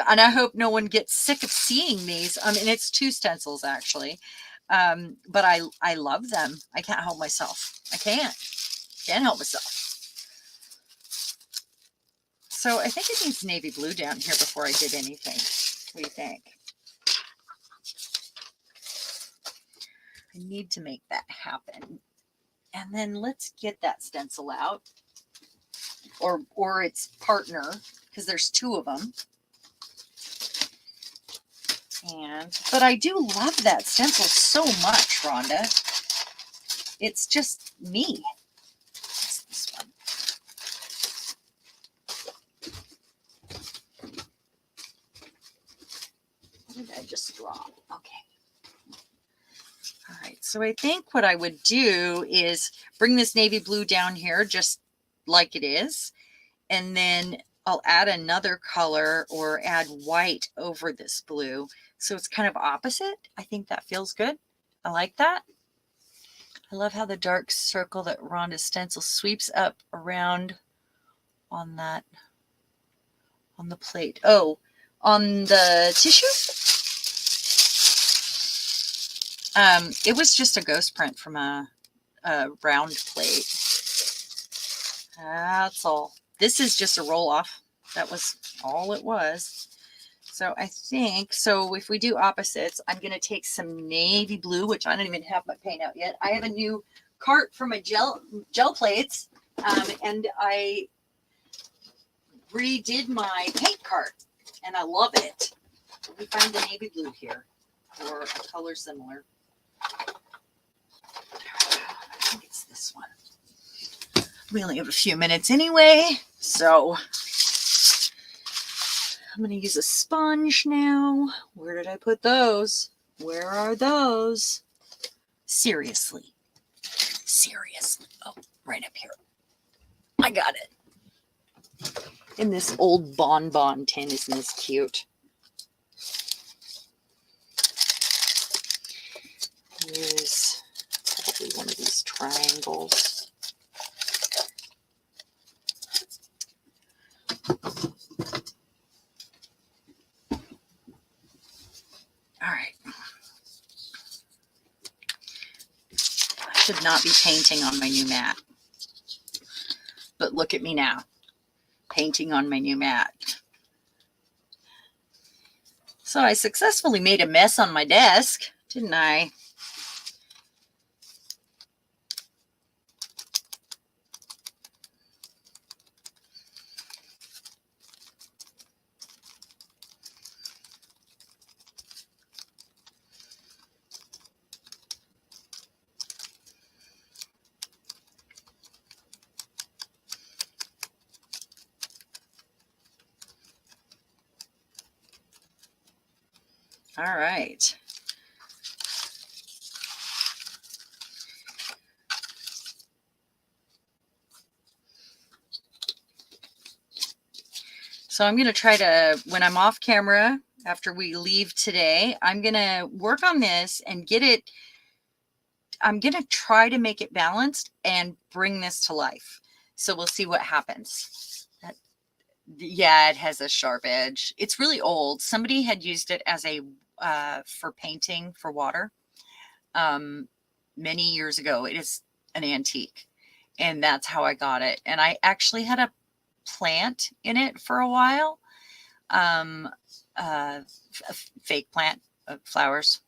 And I hope no one gets sick of seeing these. I mean, it's 2 stencils actually. But I love them. I can't help myself. I can't help myself. So I think it needs navy blue down here before I did anything. What do you think? I need to make that happen. And then let's get that stencil out, or its partner, because there's 2 of them. But I do love that stencil so much, Rhonda. It's just me. It's this one. What did I just drop? Okay. All right, so I think what I would do is bring this navy blue down here just like it is, and then I'll add another color or add white over this blue. So it's kind of opposite. I think that feels good. I like that. I love how the dark circle that Rhonda's stencil sweeps up around on that, on the plate. Oh, on the tissue? It was just a ghost print from a round plate. That's all. This is just a roll off. That was all it was. So I think, so if we do opposites, I'm going to take some navy blue, which I don't even have my paint out yet. I have a new cart for my gel plates, and I redid my paint cart, and I love it. Let me find the navy blue here, or a color similar. I think it's this one. We only have a few minutes anyway, so I'm going to use a sponge now. Where did I put those? Where are those? Seriously. Seriously. Oh, right up here. I got it. In this old bonbon tin. Isn't this cute? Use probably one of these triangles. All right. I should not be painting on my new mat. But look at me now, painting on my new mat. So I successfully made a mess on my desk, didn't I? All right. So I'm going to try to, when I'm off camera, after we leave today, I'm going to work on this and get it. I'm going to try to make it balanced and bring this to life. So we'll see what happens. Yeah, it has a sharp edge. It's really old. Somebody had used it as a for painting for water many years ago. It is an antique, and that's how I got it. And I actually had a plant in it for a while, a fake plant of flowers,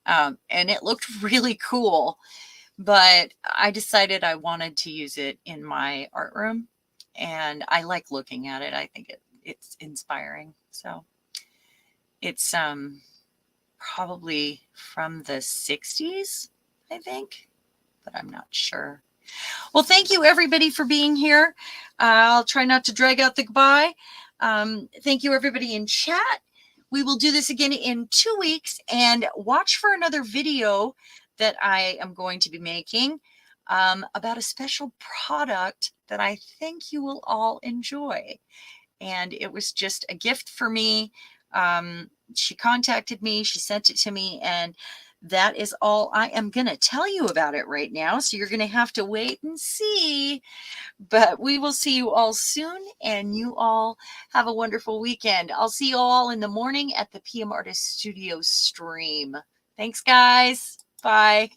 and it looked really cool. But I decided I wanted to use it in my art room, and I like looking at it. I think it's inspiring. So it's probably from the 60s, I think, but I'm not sure. Well, thank you everybody for being here. I'll try not to drag out the goodbye. Thank you everybody in chat. We will do this again in 2 weeks, and watch for another video that I am going to be making about a special product that I think you will all enjoy. And it was just a gift for me. She contacted me, she sent it to me, and that is all I am going to tell you about it right now. So you're going to have to wait and see. But we will see you all soon, and you all have a wonderful weekend. I'll see you all in the morning at the PM Artist Studio stream. Thanks, guys. Bye.